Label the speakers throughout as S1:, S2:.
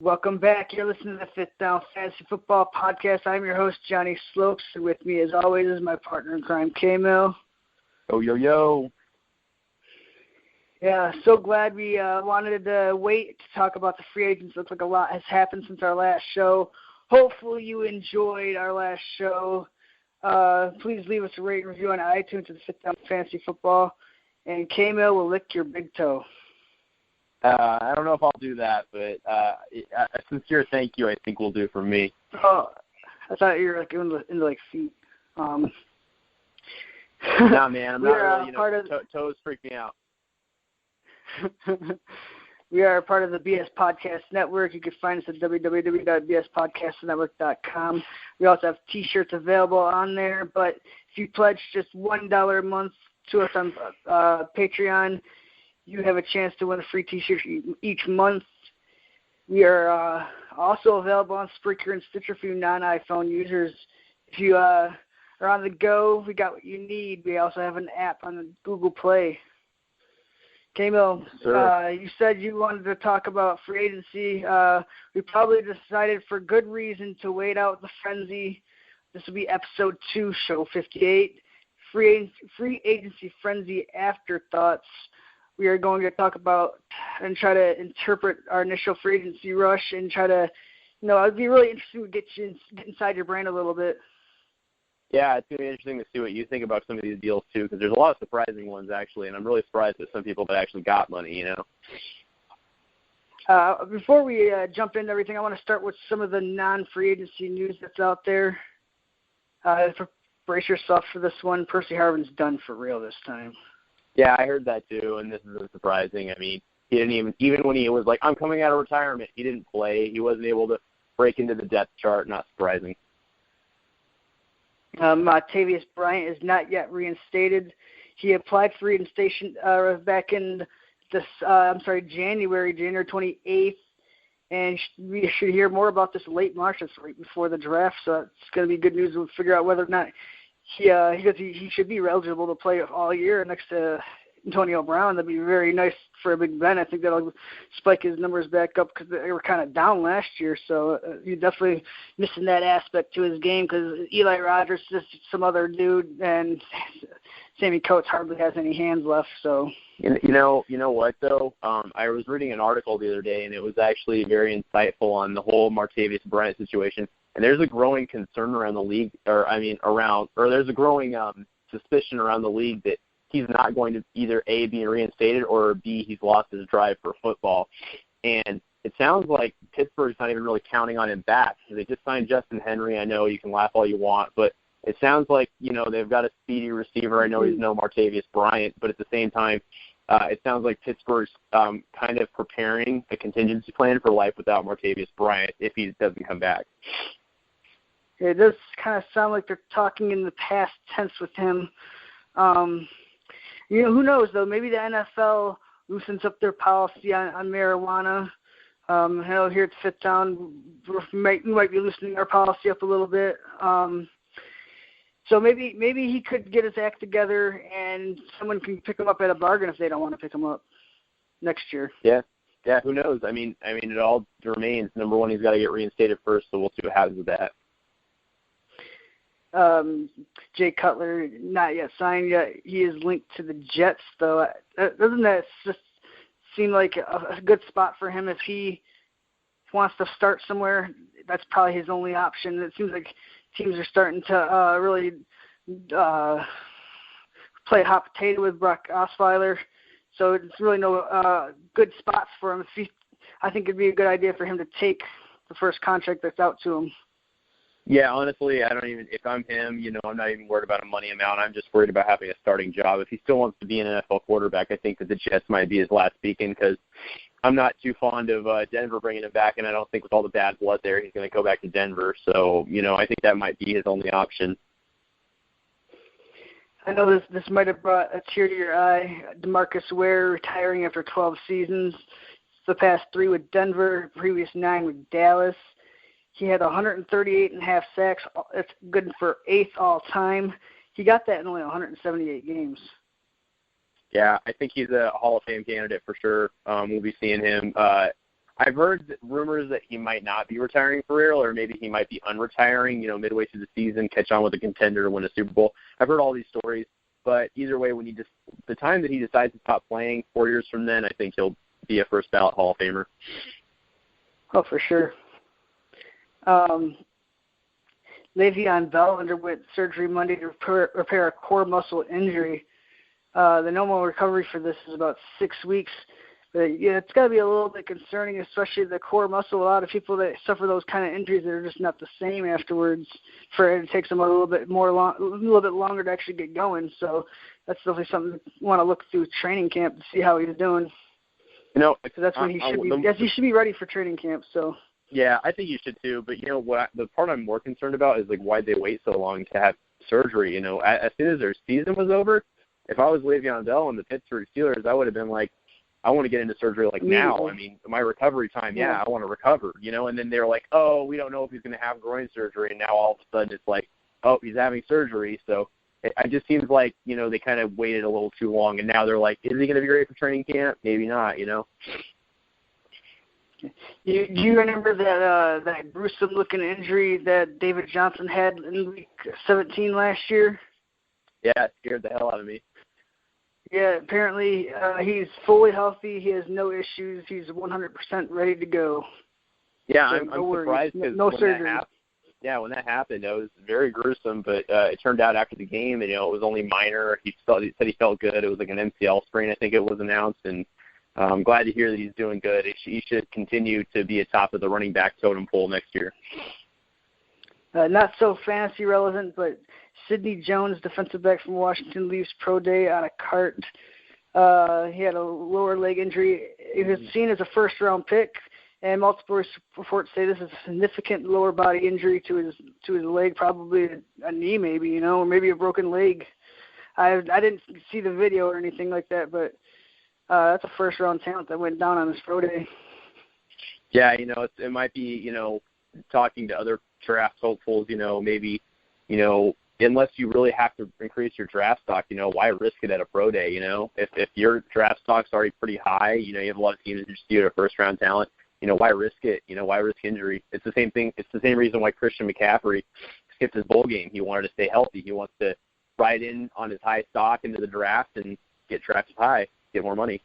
S1: Welcome back. You're listening to the Fifth Down Fantasy Football Podcast. I'm your host, Johnny Slokes. And with me, as always, is my partner in crime, K-Mill.
S2: Yo.
S1: Yeah, so glad we wanted to wait to talk about the free agents. Looks like a lot has happened since our last show. Hopefully you enjoyed our last show. Please leave us a rate and review on iTunes at the Fifth Down Fantasy Football. And K-Mill will lick your big toe.
S2: I don't know if I'll do that, but a sincere thank you I think will do for me.
S1: Oh, I thought you were like into feet.
S2: Nah, man, I'm not really, toes freak me out.
S1: We are part of the BS Podcast Network. You can find us at www.bspodcastnetwork.com. We also have T-shirts available on there, but if you pledge just $1 a month to us on Patreon, you have a chance to win a free T-shirt each month. We are also available on Spreaker and Stitcher for you non-iPhone users. If you are on the go, we got what you need. We also have an app on the Google Play. K-Mill, you said you wanted to talk about free agency. We probably decided for good reason to wait out the frenzy. This will be episode 2, show 58, free agency frenzy afterthoughts. We are going to talk about and try to interpret our initial free agency rush and try to, it'd be really interesting to get inside your brain a little bit.
S2: Yeah, it's going to be interesting to see what you think about some of these deals, too, because there's a lot of surprising ones, actually, and I'm really surprised at some people that actually got money,
S1: Before we jump into everything, I want to start with some of the non-free agency news that's out there. Brace yourself for this one. Percy Harvin's done for real this time.
S2: Yeah, I heard that, too, and this is surprising. I mean, he didn't even when he was like, I'm coming out of retirement, he didn't play. He wasn't able to break into the depth chart. Not surprising.
S1: Martavis Bryant is not yet reinstated. He applied for reinstation back in January 28th, and we should hear more about this late March. That's right before the draft, so it's going to be good news. We'll figure out whether or not he should be eligible to play all year next to Antonio Brown. That'd be very nice for Big Ben. I think that'll spike his numbers back up because they were kind of down last year. So you're definitely missing that aspect to his game because Eli Rogers is just some other dude, and Sammy Coates hardly has any hands left. So
S2: you know what though? I was reading an article the other day, and it was actually very insightful on the whole Martavis Bryant situation. And there's a growing concern around the league, there's a growing suspicion around the league that he's not going to either A, be reinstated, or B, he's lost his drive for football. And it sounds like Pittsburgh's not even really counting on him back. They just signed Justin Henry. I know you can laugh all you want, but it sounds like, they've got a speedy receiver. I know he's no Martavis Bryant, but at the same time, it sounds like Pittsburgh's kind of preparing a contingency plan for life without Martavis Bryant if he doesn't come back.
S1: It does kind of sound like they're talking in the past tense with him. Who knows, though? Maybe the NFL loosens up their policy on marijuana. Here at Fifth Down, we might be loosening our policy up a little bit. So maybe he could get his act together and someone can pick him up at a bargain if they don't want to pick him up next year.
S2: Yeah, who knows? I mean, it all remains. Number one, he's got to get reinstated first, so we'll see what happens with that.
S1: Jay Cutler, not yet signed yet. He is linked to the Jets, though. Doesn't that just seem like a good spot for him if he wants to start somewhere? That's probably his only option. It seems like teams are starting to really play hot potato with Brock Osweiler, so it's really no good spots for him. I think it'd be a good idea for him to take the first contract that's out to him.
S2: Yeah, honestly, if I'm him, I'm not even worried about a money amount. I'm just worried about having a starting job. If he still wants to be an NFL quarterback, I think that the Jets might be his last beacon because I'm not too fond of Denver bringing him back, and I don't think with all the bad blood there, he's going to go back to Denver. So, I think that might be his only option.
S1: I know this might have brought a tear to your eye. DeMarcus Ware retiring after 12 seasons. The past 3 with Denver, previous 9 with Dallas. He had 138.5 sacks. That's good for 8th all-time. He got that in only 178 games.
S2: Yeah, I think he's a Hall of Fame candidate for sure. We'll be seeing him I've heard rumors that he might not be retiring for real, or maybe he might be unretiring, midway through the season, catch on with a contender to win a Super Bowl. I've heard all these stories, but either way, the time that he decides to stop playing 4 years from then, I think he'll be a first ballot Hall of Famer.
S1: Oh, for sure. Le'Veon Bell underwent surgery Monday to repair a core muscle injury. The normal recovery for this is about 6 weeks. But, yeah, it's got to be a little bit concerning, especially the core muscle. A lot of people that suffer those kind of injuries, they're just not the same afterwards. It takes them a little bit longer to actually get going. So that's definitely something you want to look through training camp to see how he's doing. So that's when he should be. Yes, he should be ready for training camp. So. Yeah,
S2: I think you should too. But the part I'm more concerned about is why'd they wait so long to have surgery? As soon as their season was over, if I was Le'Veon Bell and the Pittsburgh Steelers, I would have been like, I want to get into surgery now. I mean, my recovery time, I want to recover, and then they're like, oh, we don't know if he's going to have groin surgery, and now all of a sudden it's like, oh, he's having surgery. So it just seems like, they kind of waited a little too long, and now they're like, is he going to be ready for training camp? Maybe not,
S1: Do you remember that gruesome-looking injury that David Johnson had in Week 17 last year?
S2: Yeah, it scared the hell out of me.
S1: Yeah, apparently he's fully healthy. He has no issues. He's 100% ready to go.
S2: Yeah,
S1: so
S2: I'm surprised because when that happened, it was very gruesome. But it turned out after the game, it was only minor. He said he felt good. It was like an MCL sprain, I think it was announced, and I'm glad to hear that he's doing good. He should continue to be atop of the running back totem pole next year.
S1: Not so fantasy relevant, but Sidney Jones, defensive back from Washington, leaves pro day on a cart. He had a lower leg injury. He was seen as a first-round pick, and multiple reports say this is a significant lower body injury to his leg, probably a knee maybe, or maybe a broken leg. I didn't see the video or anything like that, but that's a first-round talent that went down on his pro day.
S2: Yeah, it might be, talking to other draft hopefuls, maybe, unless you really have to increase your draft stock, why risk it at a pro day, If your draft stock's already pretty high, you have a lot of teams interested in a first-round talent, why risk it? Why risk injury? It's the same thing. It's the same reason why Christian McCaffrey skipped his bowl game. He wanted to stay healthy. He wants to ride in on his high stock into the draft and get drafted high, get more money.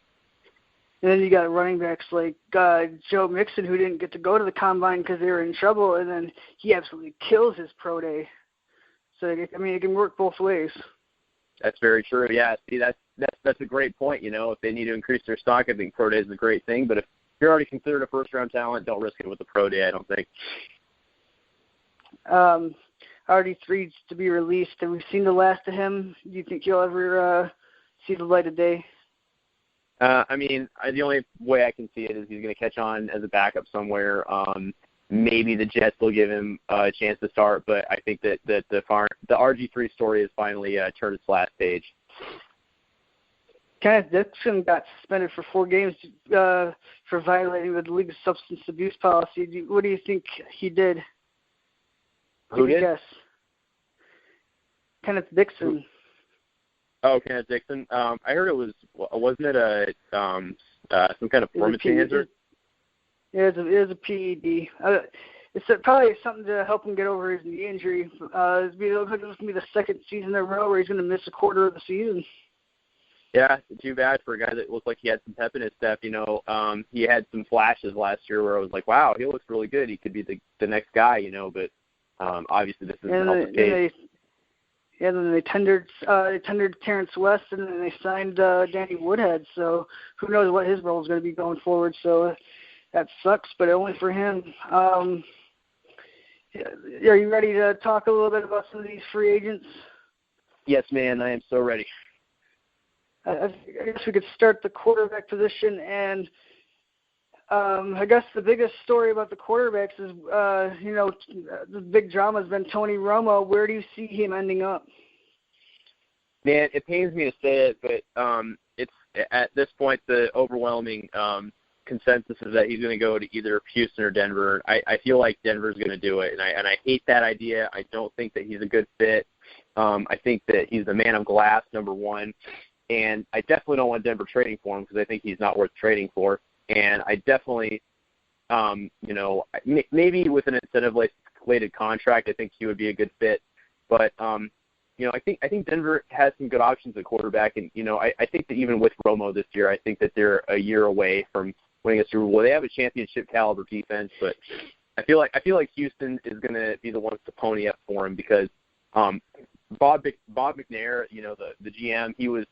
S1: And then you got running backs like Joe Mixon, who didn't get to go to the combine because they were in trouble, and then he absolutely kills his pro day. So it can work both ways.
S2: That's very true. Yeah, see, that's a great point. If they need to increase their stock, I think pro day is a great thing. But if you're already considered a first-round talent, don't risk it with the pro day, I don't think.
S1: RG3 to be released. Have we seen the last of him? Do you think he'll ever see the light of day?
S2: The only way I can see it is he's going to catch on as a backup somewhere. Maybe the Jets will give him a chance to start, but I think that the RG3 story has finally turned its last page.
S1: Kenneth Dixon got suspended for 4 games for violating the league's substance abuse policy. What do you think he did?
S2: Who did?
S1: Guess. Kenneth Dixon.
S2: Oh, Kenneth Dixon. I heard it wasn't it some kind of performance enhancer?
S1: Yeah, it was a PED. It's probably something to help him get over his knee injury. It's going to be the second season in a row where he's going to miss a quarter of the season.
S2: Yeah, too bad for a guy that looked like he had some pep in his step. He had some flashes last year where I was like, wow, he looks really good. He could be the next guy, but obviously this isn't help his case.
S1: And then they tendered Terrence West, and then they signed Danny Woodhead. So who knows what his role is going to be going forward. So that sucks, but only for him. Are you ready to talk a little bit about some of these free agents?
S2: Yes, man, I am so ready.
S1: I guess we could start the quarterback position, and I guess the biggest story about the quarterbacks is, the big drama has been Tony Romo. Where do you see him ending up?
S2: Man, it pains me to say it, but it's at this point the overwhelming consensus is that he's going to go to either Houston or Denver. I feel like Denver's going to do it, and I hate that idea. I don't think that he's a good fit. I think that he's the man of glass, number one, and I definitely don't want Denver trading for him because I think he's not worth trading for. And I definitely Maybe with an incentive-related contract, I think he would be a good fit. But I think Denver has some good options at quarterback, and I think that even with Romo this year, I think that they're a year away from winning a Super Bowl. They have a championship caliber defense, but I feel like Houston is going to be the ones to pony up for him because Bob McNair, the GM, he was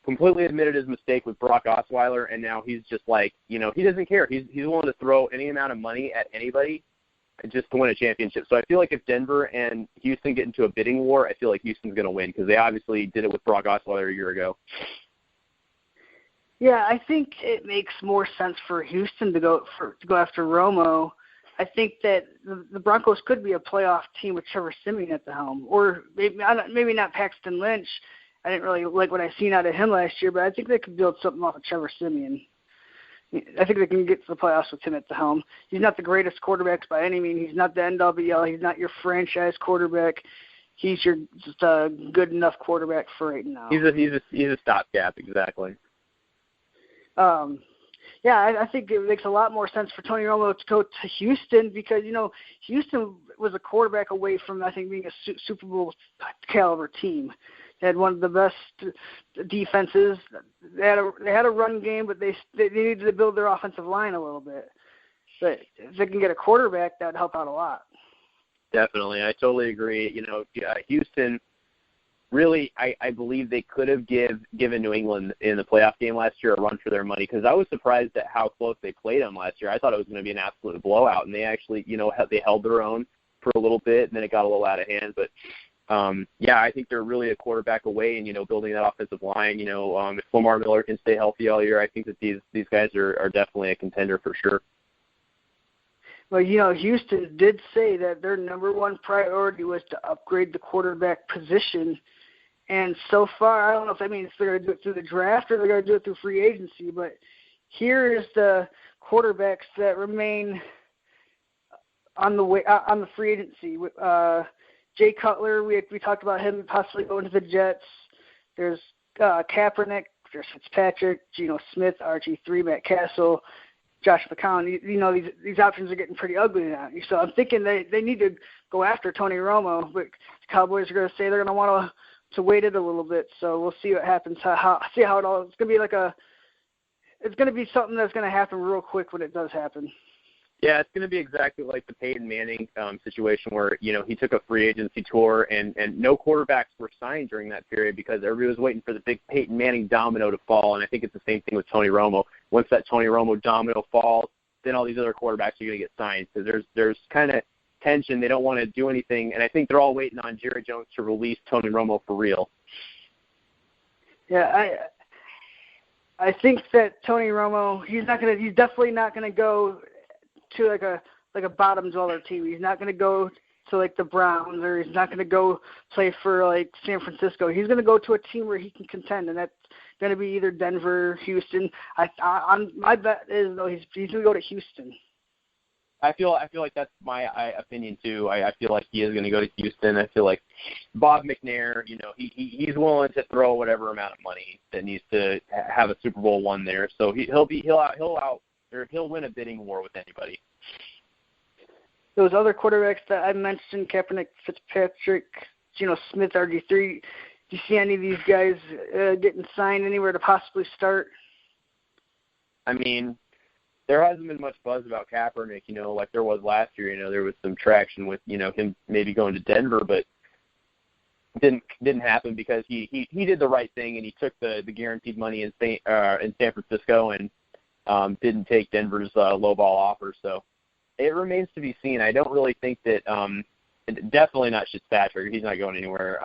S2: completely admitted his mistake with Brock Osweiler, and now he's just like, he doesn't care. He's willing to throw any amount of money at anybody just to win a championship. So I feel like if Denver and Houston get into a bidding war, I feel like Houston's going to win because they obviously did it with Brock Osweiler a year ago.
S1: Yeah, I think it makes more sense for Houston to go after Romo. I think that the Broncos could be a playoff team with Trevor Siemian at the helm, or maybe not Paxton Lynch. I didn't really like what I seen out of him last year, but I think they could build something off of Trevor Siemian. I think they can get to the playoffs with him at the helm. He's not the greatest quarterback by any means. He's not the end-all-be-all. He's not your franchise quarterback. He's just a good enough quarterback for right now.
S2: He's a stopgap, exactly.
S1: I think it makes a lot more sense for Tony Romo to go to Houston because, Houston was a quarterback away from, I think, being a Super Bowl caliber team. They had one of the best defenses. They had a run game, but they needed to build their offensive line a little bit. But if they can get a quarterback, that would help out a lot.
S2: Definitely. I totally agree. Houston, really, I believe they could have given New England in the playoff game last year a run for their money because I was surprised at how close they played them last year. I thought it was going to be an absolute blowout, and they actually, they held their own for a little bit, and then it got a little out of hand. But, I think they're really a quarterback away and, building that offensive line. If Lamar Miller can stay healthy all year, I think that these guys are definitely a contender for sure.
S1: Well, Houston did say that their number one priority was to upgrade the quarterback position. And so far, I don't know if that means they're going to do it through the draft or they're going to do it through free agency, but here is the quarterbacks that remain on the free agency. Jay Cutler, we talked about him possibly going to the Jets. There's Kaepernick, there's Fitzpatrick, Geno Smith, RG3, Matt Castle, Josh McCown. These options are getting pretty ugly now. So I'm thinking they need to go after Tony Romo, but the Cowboys are going to say they're going to want to wait it a little bit. So we'll see what happens. See how it all. It's going to be it's going to be something that's going to happen real quick when it does happen.
S2: Yeah, it's going to be exactly like the Peyton Manning situation where, he took a free agency tour and no quarterbacks were signed during that period because everybody was waiting for the big Peyton Manning domino to fall, and I think it's the same thing with Tony Romo. Once that Tony Romo domino falls, then all these other quarterbacks are going to get signed because there's kind of tension. They don't want to do anything, and I think they're all waiting on Jerry Jones to release Tony Romo for real.
S1: Yeah, I think that Tony Romo, he's definitely not going to go to like a bottom dweller team. He's not going to go to like the Browns, or he's not going to go play for like San Francisco. He's going to go to a team where he can contend, and that's going to be either Denver, Houston. My bet is though he's going to go to Houston.
S2: I feel like that's my opinion too. I feel like he is going to go to Houston. I feel like Bob McNair, he's willing to throw whatever amount of money that needs to have a Super Bowl won there. So he'll win a bidding war with anybody.
S1: Those other quarterbacks that I mentioned, Kaepernick, Fitzpatrick, Geno Smith, RG3, do you see any of these guys getting signed anywhere to possibly start?
S2: I mean, there hasn't been much buzz about Kaepernick, like there was last year. There was some traction with, him maybe going to Denver, but didn't happen because he did the right thing and he took the guaranteed money in San Francisco and didn't take Denver's lowball offer. So it remains to be seen. I don't really think that definitely not Fitzpatrick. He's not going anywhere.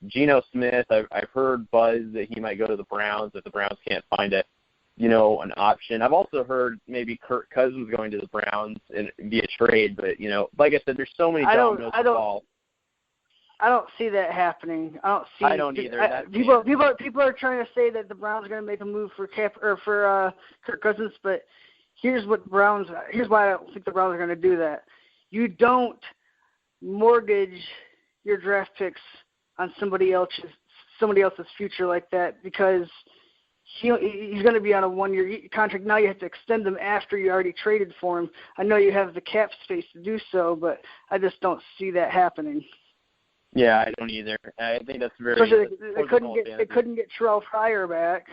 S2: Geno Smith, I've heard buzz that he might go to the Browns if the Browns can't find an option. I've also heard maybe Kirk Cousins going to the Browns and via trade, but like I said, there's so many dominoes to fall.
S1: I don't see that happening.
S2: I don't either.
S1: People are trying to say that the Browns are going to make a move for Kirk Cousins, but here's why I don't think the Browns are going to do that. You don't mortgage your draft picks on somebody else's future like that, because he's going to be on a 1-year contract. Now you have to extend him after you already traded for him. I know you have the cap space to do so, but I just don't see that happening.
S2: Yeah, I don't either. I think that's very.
S1: Especially they couldn't get Terrell Pryor back.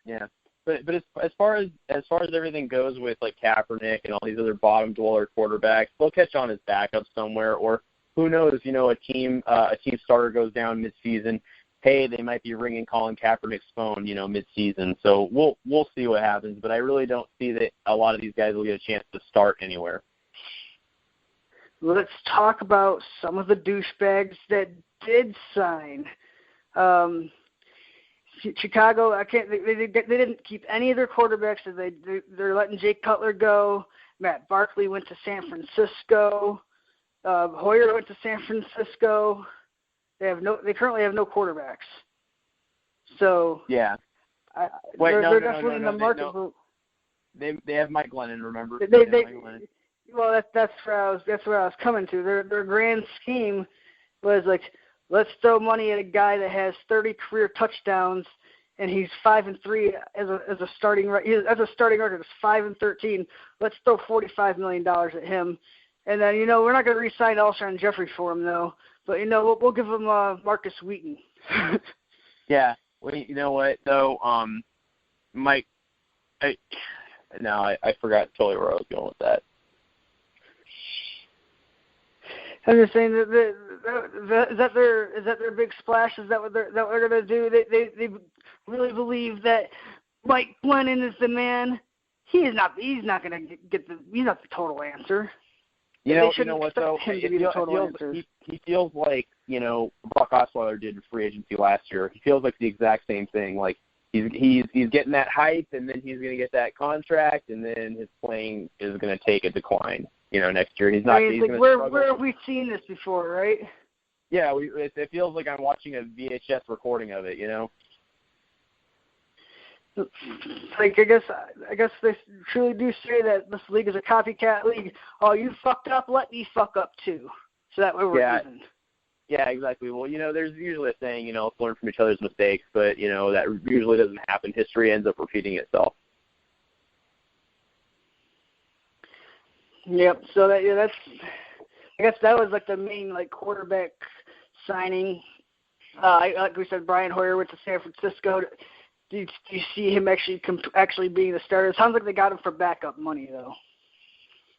S2: Yeah, but as far as everything goes with like Kaepernick and all these other bottom dweller quarterbacks, they'll catch on as backups somewhere, or who knows? A team starter goes down midseason. Hey, they might be ringing Colin Kaepernick's phone, mid-season. So we'll see what happens. But I really don't see that a lot of these guys will get a chance to start anywhere.
S1: Let's talk about some of the douchebags that did sign. Chicago, they didn't keep any of their quarterbacks. So they're letting Jake Cutler go. Matt Barkley went to San Francisco. Hoyer went to San Francisco. They currently have no quarterbacks. So
S2: yeah,
S1: they're definitely in the market.
S2: They have Mike Glennon. Remember?
S1: Well, that's where I was coming to. Their grand scheme was like, let's throw money at a guy that has 30 career touchdowns, and he's 5-3 as a starting record. It's 5-13. Let's throw $45 million at him, and then we're not going to re-sign Alshon Jeffrey for him though. But we'll give him Marcus Wheaton.
S2: Yeah. Well, you know what though, Mike. I forgot totally where I was going with that.
S1: I'm just saying is that their big splash? Is that what they're going to do? They really believe that Mike Glennon is the man. He's not going to get he's not the total answer.
S2: You know what though? He feels like Brock Osweiler did in free agency last year. He feels like the exact same thing. Like he's getting that hype, and then he's going to get that contract, and then his playing is going to take a decline. Next year he's not. He's
S1: like, where have we seen this before, right?
S2: Yeah, it feels like I'm watching a VHS recording of it.
S1: Like I guess they truly do say that this league is a copycat league. Oh, you fucked up, let me fuck up too. So that way we're even.
S2: Yeah, exactly. Well, there's usually a saying, let's learn from each other's mistakes, but that usually doesn't happen. History ends up repeating itself.
S1: Yep. So I guess that was like the main quarterback signing. Like we said, Brian Hoyer went to San Francisco. Do you see him actually being the starter? It sounds like they got him for backup money, though.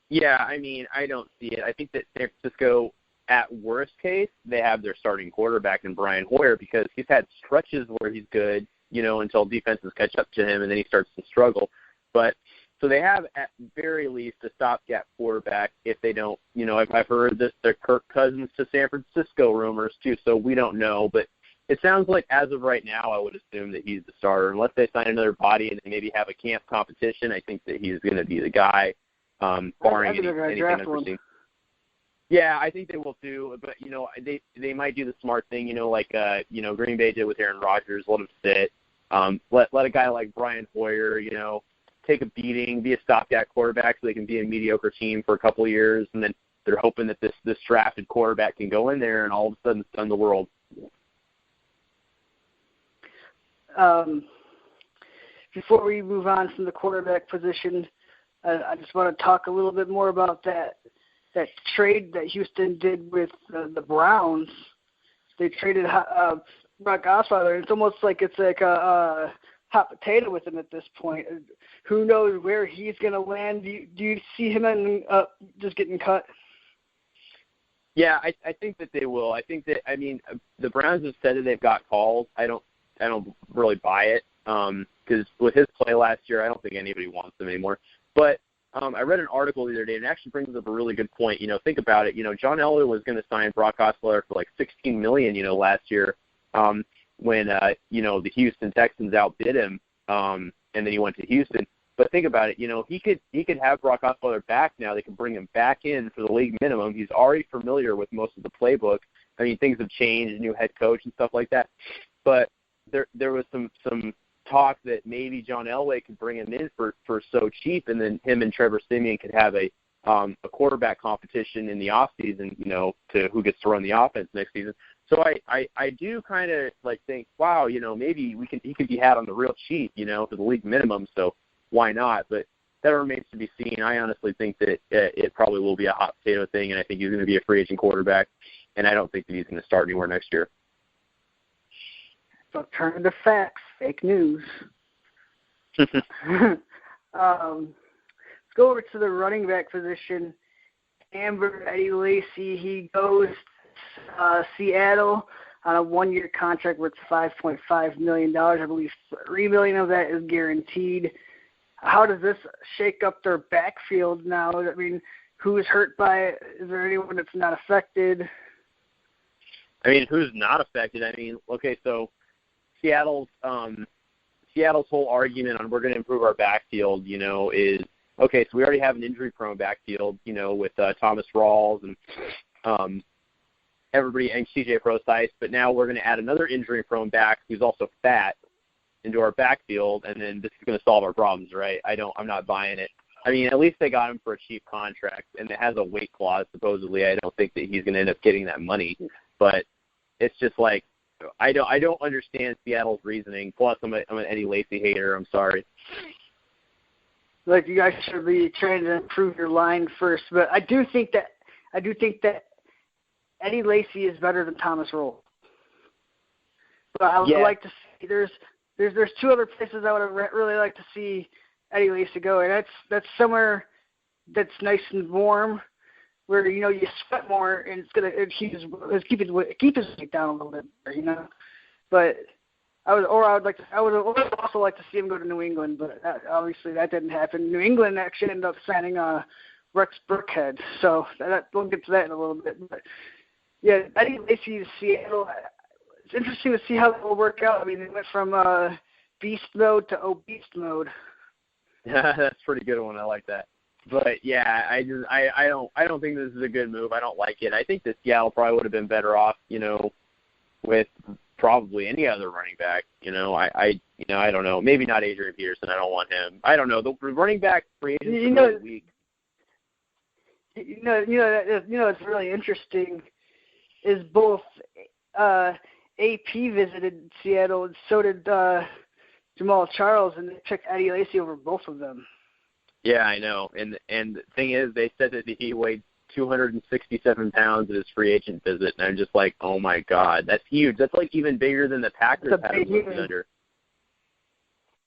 S2: Yeah, I don't see it. I think that San Francisco, at worst case, they have their starting quarterback in Brian Hoyer because he's had stretches where he's good, until defenses catch up to him and then he starts to struggle. But so they have at very least a stopgap quarterback if they don't. I've heard this. They're Kirk Cousins to San Francisco rumors too, so we don't know, but. It sounds like as of right now, I would assume that he's the starter. Unless they sign another body and they maybe have a camp competition, I think that he's going to be the guy, barring anything unforeseen. Yeah, I think they will too. But they might do the smart thing, like Green Bay did with Aaron Rodgers, let him sit. Let a guy like Brian Hoyer, take a beating, be a stopgap quarterback, so they can be a mediocre team for a couple of years, and then they're hoping that this drafted quarterback can go in there and all of a sudden stun the world.
S1: Before we move on from the quarterback position, I just want to talk a little bit more about that trade that Houston did with the Browns. They traded Brock Osweiler. It's almost like it's like a hot potato with him at this point. Who knows where he's going to land? Do you see him just getting cut?
S2: Yeah, I think that they will. I think that the Browns have said that they've got calls. I don't really buy it because with his play last year, I don't think anybody wants him anymore. But I read an article the other day, and it actually brings up a really good point. Think about it. John Elway was going to sign Brock Osweiler for like $16 million, last year when the Houston Texans outbid him, and then he went to Houston. But think about it. He could have Brock Osweiler back now. They can bring him back in for the league minimum. He's already familiar with most of the playbook. Things have changed, new head coach and stuff like that. But there was some talk that maybe John Elway could bring him in for so cheap, and then him and Trevor Siemian could have a quarterback competition in the offseason, to who gets to run the offense next season. So I do kind of like think, wow, maybe he could be had on the real cheap, for the league minimum. So why not? But that remains to be seen. I honestly think that it probably will be a hot potato thing, and I think he's going to be a free agent quarterback, and I don't think that he's going to start anywhere next year.
S1: Alternative facts, fake news. Let's go over to the running back position. Eddie Lacy, he goes to Seattle on a one-year contract worth $5.5 million. I believe $3 million of that is guaranteed. How does this shake up their backfield now? I mean, who is hurt by it? Is there anyone that's not affected?
S2: I mean, who's not affected? I mean, okay, so Seattle's whole argument on we're going to improve our backfield, is okay. So we already have an injury-prone backfield, with Thomas Rawls and everybody and CJ Prosise, but now we're going to add another injury-prone back who's also fat into our backfield, and then this is going to solve our problems, right? I'm not buying it. I mean, at least they got him for a cheap contract, and it has a weight clause, supposedly. I don't think that he's going to end up getting that money, but it's just like, I don't understand Seattle's reasoning. Plus, I'm an Eddie Lacy hater. I'm sorry.
S1: Like, you guys should be trying to improve your line first, but I do think that Eddie Lacy is better than Thomas Rawls. But I would like to see there's two other places I would really like to see Eddie Lacy go, and that's somewhere that's nice and warm, where you sweat more, and keep his weight down a little bit, But I would also like to see him go to New England, but obviously that didn't happen. New England actually ended up signing Rex Burkhead, so we'll get to that in a little bit. But yeah, Eddie Lacy to Seattle. It's interesting to see how that will work out. I mean, they went from beast mode to obese mode.
S2: Yeah, that's a pretty good one. I like that. But yeah, I don't think this is a good move. I don't like it. I think that Seattle probably would have been better off, with probably any other running back. I don't know. Maybe not Adrian Peterson. I don't want him. I don't know. The running back free agents are really weak. It's really interesting. Is both AP visited Seattle, and so did Jamal Charles, and they took Eddie Lacy over both of them. Yeah, I know. And the thing is, they said that he weighed 267 pounds at his free agent visit, and I'm just like, oh my God, that's huge. That's like even bigger than the Packers had him listed under.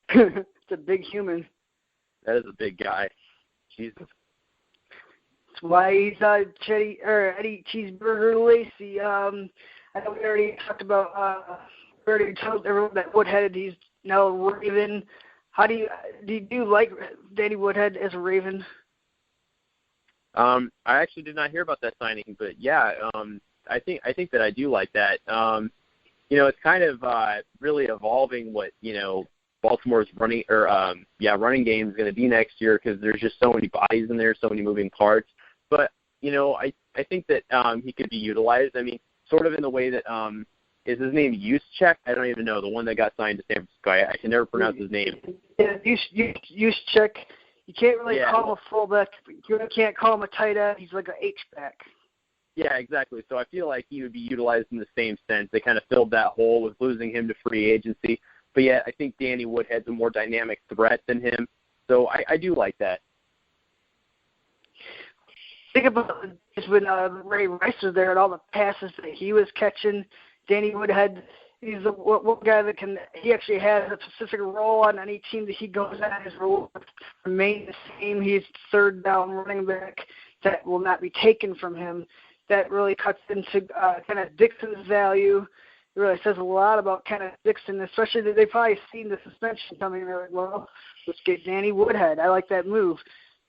S1: It's a big human.
S2: That is a big guy. Jesus.
S1: That's why he's Eddie Cheeseburger Lacy. I know we already talked about. We already told everyone that Woodhead, he's now a Raven. How do you like Danny Woodhead as a Raven?
S2: I actually did not hear about that signing, but yeah, I think that I do like that. It's kind of really evolving what Baltimore's running game is going to be next year, because there's just so many bodies in there, so many moving parts. But I think that he could be utilized. I mean, sort of in the way that is his name Juszczyk? I don't even know, the one that got signed to San Francisco. I can never pronounce his name.
S1: Yeah, Juszczyk. You can't really call him a fullback. You can't call him a tight end. He's like an H-back.
S2: Yeah, exactly. So I feel like he would be utilized in the same sense. They kind of filled that hole with losing him to free agency. But yeah, I think Danny Woodhead's a more dynamic threat than him. So I do like that.
S1: Think about just when Ray Rice was there and all the passes that he was catching. Danny Woodhead, he's the one guy that he actually has a specific role on any team that he goes at. His role remains the same. He's third down running back that will not be taken from him. That really cuts into Kenneth Dixon's value. It really says a lot about Kenneth Dixon, especially that they've probably seen the suspension coming. They're like, well, let's get Danny Woodhead. I like that move.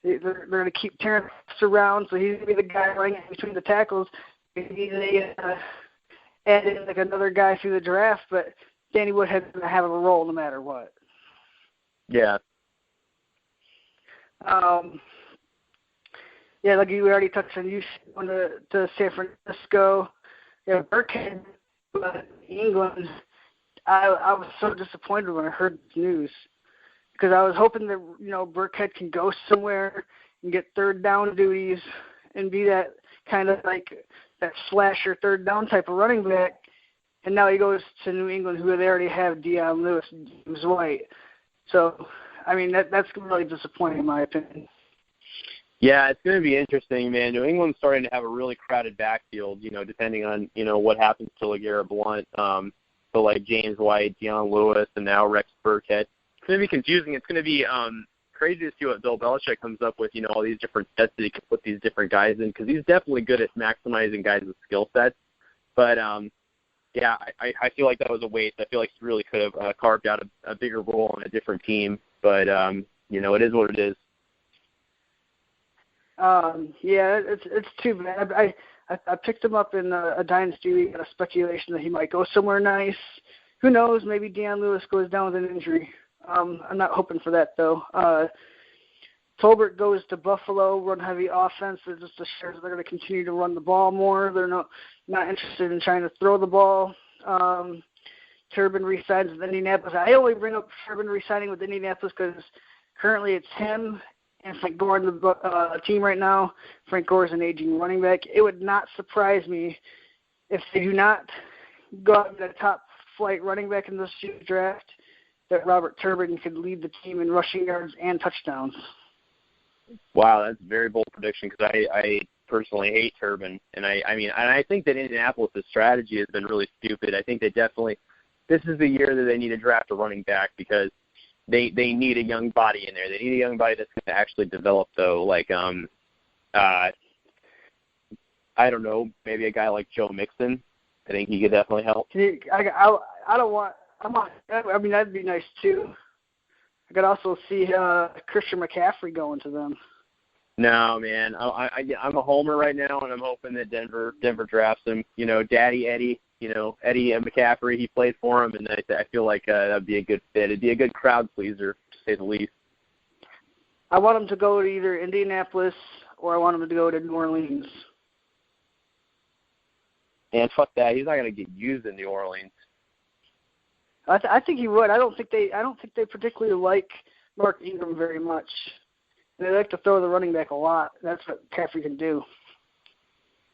S1: They're going to keep tearing us around, so he's going to be the guy running between the tackles. Maybe they add in like another guy through the draft, but Danny Woodhead's going to have a role no matter what.
S2: Yeah.
S1: Yeah, like you already touched on, you going to San Francisco. Yeah, Burkhead, England. I was so disappointed when I heard this news, because I was hoping that Burkhead can go somewhere and get third down duties and be that kind of like that slasher third down type of running back. and now he goes to New England, who they already have Deion Lewis and James White. So, I mean, that's really disappointing in my opinion.
S2: Yeah, it's going to be interesting, man. New England's starting to have a really crowded backfield, depending on, what happens to LeGarrette Blount. So, like, James White, Deion Lewis, and now Rex Burkhead. It's going to be confusing. It's going to be crazy to see what Bill Belichick comes up with, all these different sets that he can put these different guys in, because he's definitely good at maximizing guys with skill sets. But, yeah, I feel like that was a waste. I feel like he really could have carved out a bigger role on a different team. But, it is what it is.
S1: Yeah, it's too bad. I picked him up in a dynasty league, a speculation that he might go somewhere nice. Who knows? Maybe Deion Lewis goes down with an injury. I'm not hoping for that though. Tolbert goes to Buffalo, run heavy offense. It just assures they're going to continue to run the ball more. They're not interested in trying to throw the ball. Turbin resigns with Indianapolis. I only bring up Turbin resigning with Indianapolis because currently it's him and Frank Gore in the team right now. Frank Gore is an aging running back. It would not surprise me if they do not go out with a top-flight running back in this year's draft, that Robert Turbin could lead the team in rushing yards and touchdowns.
S2: Wow, that's a very bold prediction because I personally hate Turbin. And I think that Indianapolis' strategy has been really stupid. I think they definitely – this is the year that they need to draft a running back because – They need a young body in there. They need a young body that's going to actually develop, though. Like, I don't know, maybe a guy like Joe Mixon. I think he could definitely help.
S1: I don't want. I mean, that'd be nice too. I could also see Christian McCaffrey going to them.
S2: No, man, I'm a homer right now, and I'm hoping that Denver drafts him. Daddy Eddie. Eddie McCaffrey, he played for him, and I feel like that'd be a good fit. It'd be a good crowd pleaser, to say the least.
S1: I want him to go to either Indianapolis or I want him to go to New Orleans.
S2: And fuck that, he's not going to get used in New Orleans.
S1: I think he would. I don't think they particularly like Mark Ingram very much. They like to throw the running back a lot. That's what McCaffrey can do.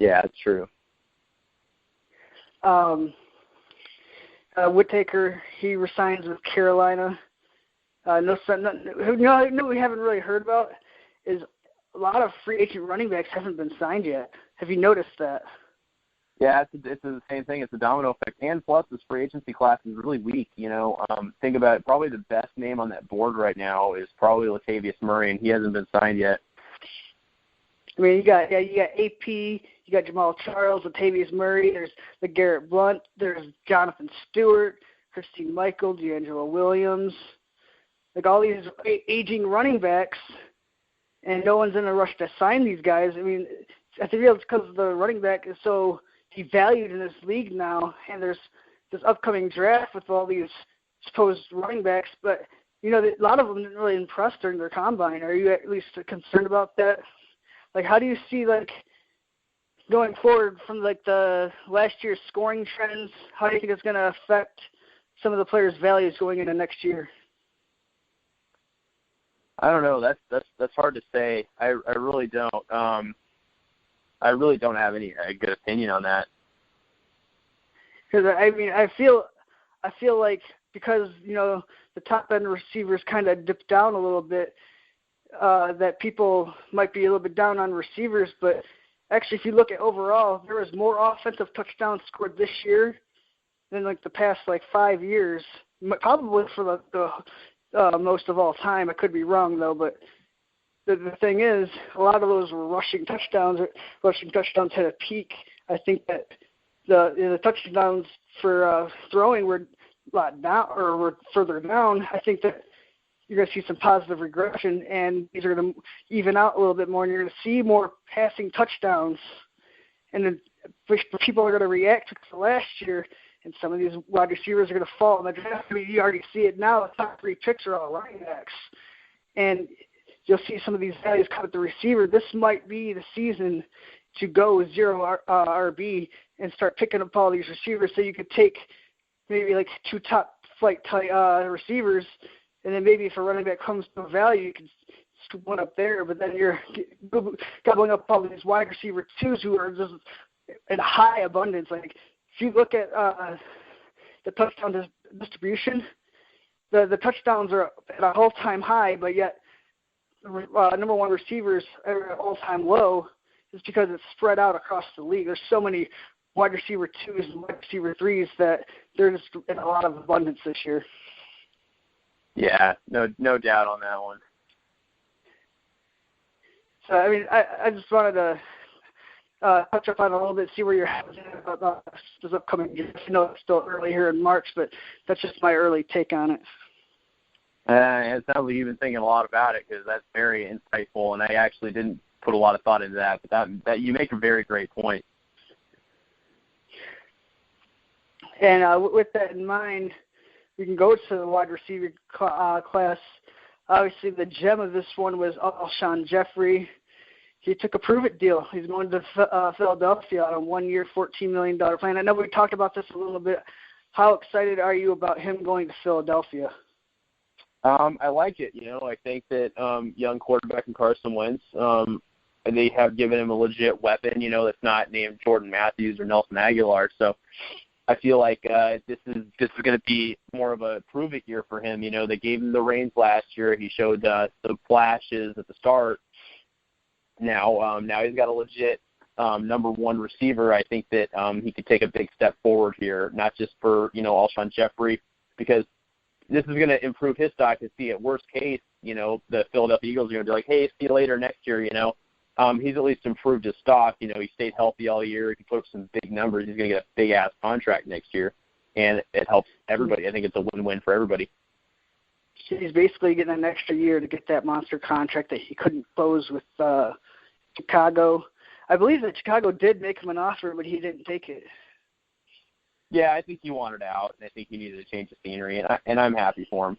S2: Yeah, it's true.
S1: Whittaker, he resigns with Carolina. Who we haven't really heard about is a lot of free agent running backs haven't been signed yet. Have you noticed that?
S2: Yeah, it's the same thing. It's a domino effect. And plus, this free agency class is really weak. Think about it. Probably the best name on that board right now is probably Latavius Murray, and he hasn't been signed yet.
S1: I mean, you got AP, you got Jamal Charles, Latavius Murray, there's LeGarrette Blount, there's Jonathan Stewart, Christine Michael, D'Angelo Williams, like all these aging running backs, and no one's in a rush to sign these guys. I mean, I think it's because the running back is so devalued in this league now, and there's this upcoming draft with all these supposed running backs, but, a lot of them didn't really impress during their combine. Are you at least concerned about that? Like, how do you see, going forward from, the last year's scoring trends, how do you think it's going to affect some of the players' values going into next year?
S2: I don't know. That's hard to say. I really don't. I really don't have any good opinion on that.
S1: Because, I feel like because, the top-end receivers kind of dipped down a little bit, that people might be a little bit down on receivers, but actually if you look at overall, there was more offensive touchdowns scored this year than the past 5 years, probably for the most of all time. I could be wrong though, but the thing is, a lot of those were rushing touchdowns. Rushing touchdowns had a peak. I think that the touchdowns for throwing were a lot down, or were further down. I think that you're going to see some positive regression, and these are going to even out a little bit more, and you're going to see more passing touchdowns. And then people are going to react to last year, and some of these wide receivers are going to fall in the draft. I mean, you already see it now. The top 3 picks are all running backs. And you'll see some of these values cut at the receiver. This might be the season to go 0 RB and start picking up all these receivers so you could take maybe 2 top-flight receivers, and then maybe if a running back comes to a value, you can scoop one up there. But then you're gobbling up all these wide receiver twos who are just in high abundance. If you look at the touchdown distribution. The touchdowns are at an all-time high, but yet number one receivers are at an all-time low, is because it's spread out across the league. There's so many wide receiver 2s and wide receiver 3s that they're just in a lot of abundance this year.
S2: Yeah, no doubt on that one.
S1: So, I mean, I just wanted to touch up on a little bit, see where you're at about this upcoming year. I know it's still early here in March, but that's just my early take on it.
S2: It sounds like you've been thinking a lot about it, because that's very insightful, and I actually didn't put a lot of thought into that, but that you make a very great point.
S1: And with that in mind, we can go to the wide receiver class. Obviously, the gem of this one was Alshon Jeffrey. He took a prove-it deal. He's going to Philadelphia on a 1-year, $14 million plan. I know we talked about this a little bit. How excited are you about him going to Philadelphia?
S2: I like it. I think that young quarterback in Carson Wentz, they have given him a legit weapon, that's not named Jordan Matthews or Nelson Aguilar. So I feel like this is going to be more of a prove-it year for him. They gave him the reins last year. He showed some flashes at the start. Now he's got a legit number one receiver. I think that he could take a big step forward here, not just for, Alshon Jeffrey, because this is going to improve his stock to see at worst case, the Philadelphia Eagles are going to be like, hey, see you later next year, He's at least improved his stock. He stayed healthy all year. He can put up some big numbers. He's going to get a big-ass contract next year, and it helps everybody. I think it's a win-win for everybody.
S1: He's basically getting an extra year to get that monster contract that he couldn't close with Chicago. I believe that Chicago did make him an offer, but he didn't take it.
S2: Yeah, I think he wanted out, and I think he needed to change the scenery, and I'm happy for him.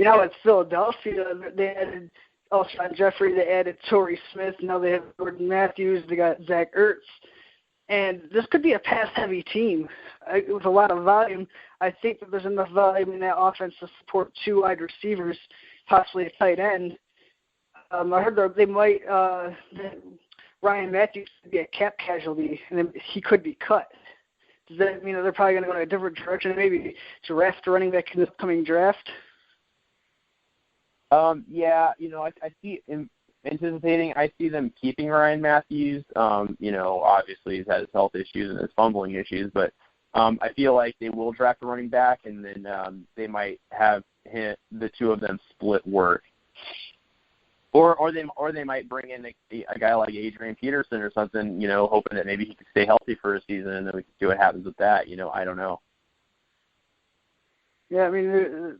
S1: At Philadelphia, they added Alshon Jeffrey, they added Torrey Smith, now they have Jordan Matthews, they got Zach Ertz, and this could be a pass-heavy team with a lot of volume. I think that there's enough volume in that offense to support 2 wide receivers, possibly a tight end. I heard that they might that Ryan Matthews could be a cap casualty, and then he could be cut. Does that mean they're probably going to go in a different direction, maybe draft a running back in the upcoming draft?
S2: Yeah, I see anticipating. I see them keeping Ryan Matthews. Obviously he's had his health issues and his fumbling issues, but I feel like they will draft a running back, and then they might have the two of them split work. Or they might bring in a guy like Adrian Peterson or something, hoping that maybe he could stay healthy for a season, and then we can see what happens with that. I don't know.
S1: Yeah, I mean,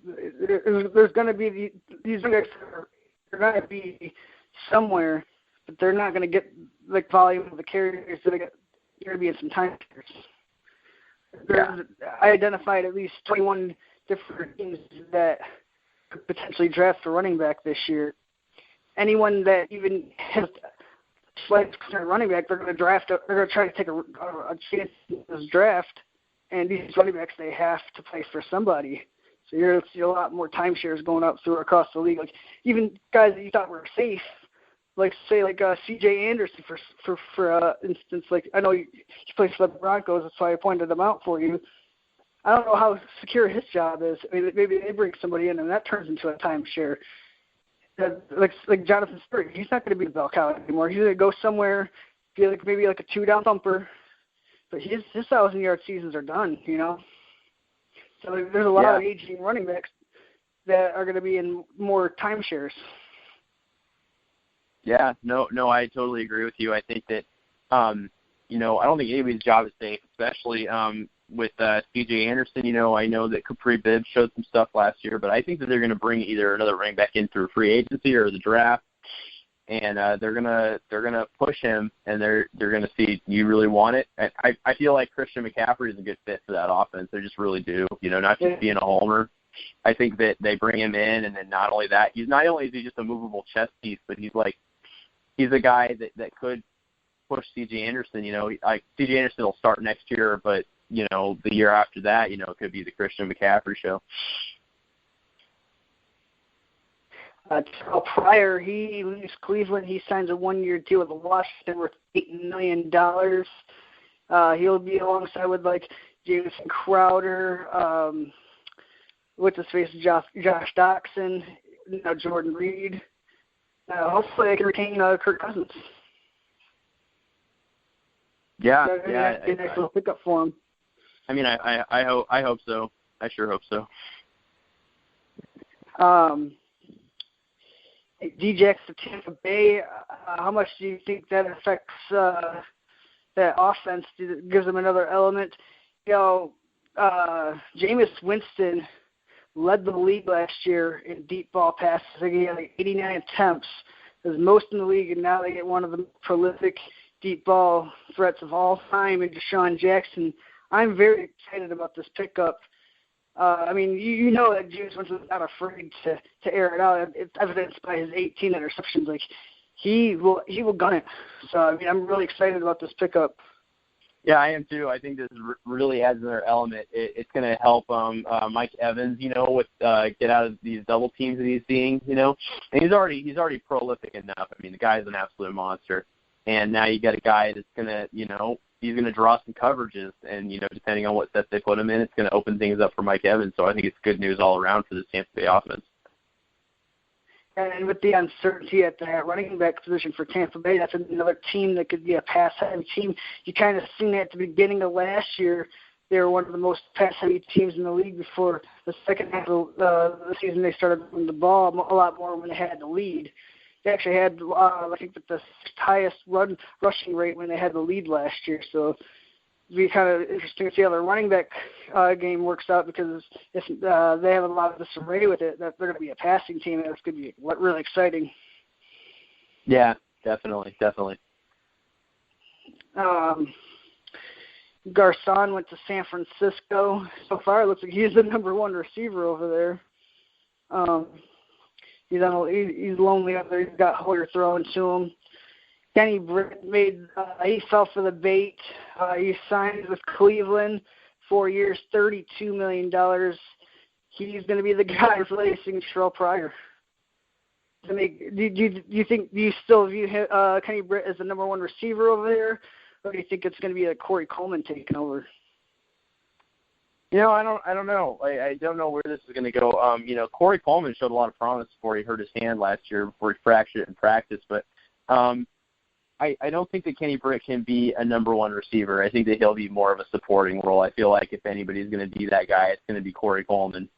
S1: there's going to be these guys. They're going to be somewhere, but they're not going to get the volume of the carriers. They're going to be in some time carriers. I identified at least 21 different teams that could potentially draft a running back this year. Anyone that even has a slight running back, they're going to draft. They're going to try to take a chance in this draft. And these running backs, they have to play for somebody. So you're going to see a lot more timeshares going up across the league. Like even guys that you thought were safe, like C.J. Anderson, for instance. Like I know he plays for the Broncos, that's why I pointed them out for you. I don't know how secure his job is. I mean, maybe they bring somebody in and that turns into a timeshare. Like Jonathan Stewart, he's not going to be the bell cow anymore. He's going to go somewhere, be like maybe like a 2-down thumper. But his 1,000-yard seasons are done, So there's a lot of aging running backs that are going to be in more timeshares. Yeah,
S2: no, I totally agree with you. I think that, I don't think anybody's job is safe, especially with C.J. Anderson. I know that Capri Bibbs showed some stuff last year, but I think that they're going to bring either another running back in through free agency or the draft. And they're gonna push him, and they're gonna see, you really want it. And I feel like Christian McCaffrey is a good fit for that offense. They just really do. Not just being a homer. I think that they bring him in, and then not only that, he's just a movable chess piece, but he's a guy that could push C.J. Anderson. C.J. Anderson will start next year, but the year after that, it could be the Christian McCaffrey show.
S1: Terrell Pryor, he leaves Cleveland. He signs a 1-year deal with Washington worth $8 million. He'll be alongside with Jameson Crowder, what's his face, Josh Doxson, now Jordan Reed. Hopefully they can retain Kirk Cousins.
S2: Yeah,
S1: so
S2: yeah.
S1: A nice little pickup for him.
S2: I mean, I hope so. I sure hope so.
S1: Djax to Tampa Bay, how much do you think that affects that offense? Gives them another element? Jameis Winston led the league last year in deep ball passes. I think he had like 89 attempts. It was most in the league, and now they get one of the prolific deep ball threats of all time in Deshaun Jackson. I'm very excited about this pickup. I mean, you know that Jameis Winston's not afraid to air it out. It's evidenced by his 18 interceptions. Like he will gun it. So I mean, I'm really excited about this pickup.
S2: Yeah, I am too. I think this really adds another element. It's going to help Mike Evans, with get out of these double teams that he's seeing, and he's already prolific enough. I mean, the guy's an absolute monster, and now you got a guy that's going to, he's going to draw some coverages, and depending on what set they put him in, it's going to open things up for Mike Evans. So I think it's good news all around for the Tampa Bay offense.
S1: And with the uncertainty at the running back position for Tampa Bay, that's another team that could be a pass-heavy team. You kind of seen that at the beginning of last year. They were one of the most pass-heavy teams in the league before the second half of the season. They started running the ball a lot more when they had the lead. They actually had, I think, the highest rushing rate when they had the lead last year. So it'll be kind of interesting to see how their running back game works out, because if they have a lot of disarray with it, that they're going to be a passing team, and it's going to be really exciting.
S2: Yeah, definitely.
S1: Garcon went to San Francisco. So far, it looks like he's the number one receiver over there. He's lonely up there. He's got Hoyer throwing to him. Kenny Britt he fell for the bait. He signed with Cleveland, 4 years, $32 million. He's going to be the guy replacing Terrell Pryor. Do you still view Kenny Britt as the number one receiver over there, or do you think it's going to be like Corey Coleman taking over?
S2: I don't know. I don't know where this is going to go. Corey Coleman showed a lot of promise before he hurt his hand last year, before he fractured it in practice. But I don't think that Kenny Britt can be a number one receiver. I think that he'll be more of a supporting role. I feel like if anybody's going to be that guy, it's going to be Corey Coleman.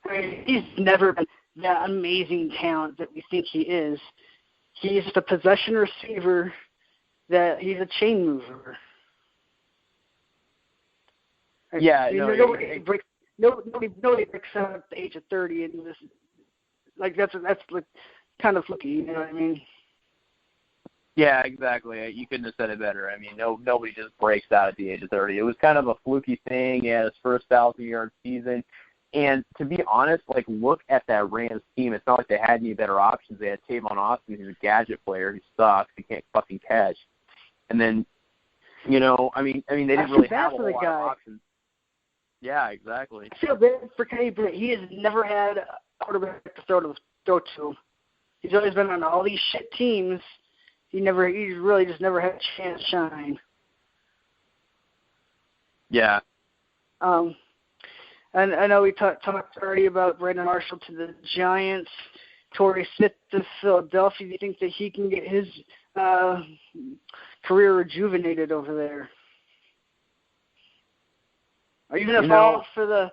S1: I mean, he's never been that amazing talent that we think he is. He's the possession receiver that he's a chain mover.
S2: Yeah,
S1: nobody breaks out at the age of 30, and this, like that's like kind of fluky. You know what I mean?
S2: Yeah, exactly. You couldn't have said it better. I mean, nobody just breaks out at the age of 30. It was kind of a fluky thing. He had his first 1,000-yard season, and to be honest, like look at that Rams team. It's not like they had any better options. They had Tavon Austin, who's a gadget player who sucks. He can't fucking catch. And then, I mean, they didn't really have a whole lot of options. Yeah, exactly.
S1: I feel bad for Kenny Britt. He has never had a quarterback to throw to. He's always been on all these shit teams. He's really just never had a chance to shine.
S2: Yeah.
S1: And I know we talked already about Brandon Marshall to the Giants, Torrey Smith to Philadelphia. Do you think that he can get his career rejuvenated over there? Are you gonna fall for the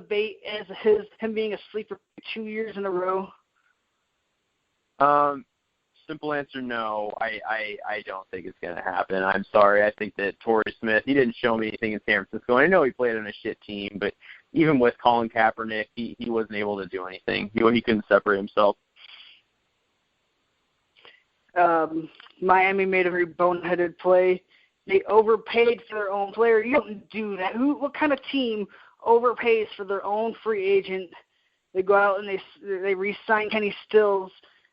S1: bait as him being a sleeper 2 years in a row?
S2: Simple answer, no. I don't think it's gonna happen. I'm sorry. I think that Torrey Smith, he didn't show me anything in San Francisco. I know he played on a shit team, but even with Colin Kaepernick, he wasn't able to do anything. He couldn't separate himself.
S1: Miami made a very boneheaded play. They overpaid for their own player. You don't do that. What kind of team overpays for their own free agent? They go out and they re-sign Kenny Stills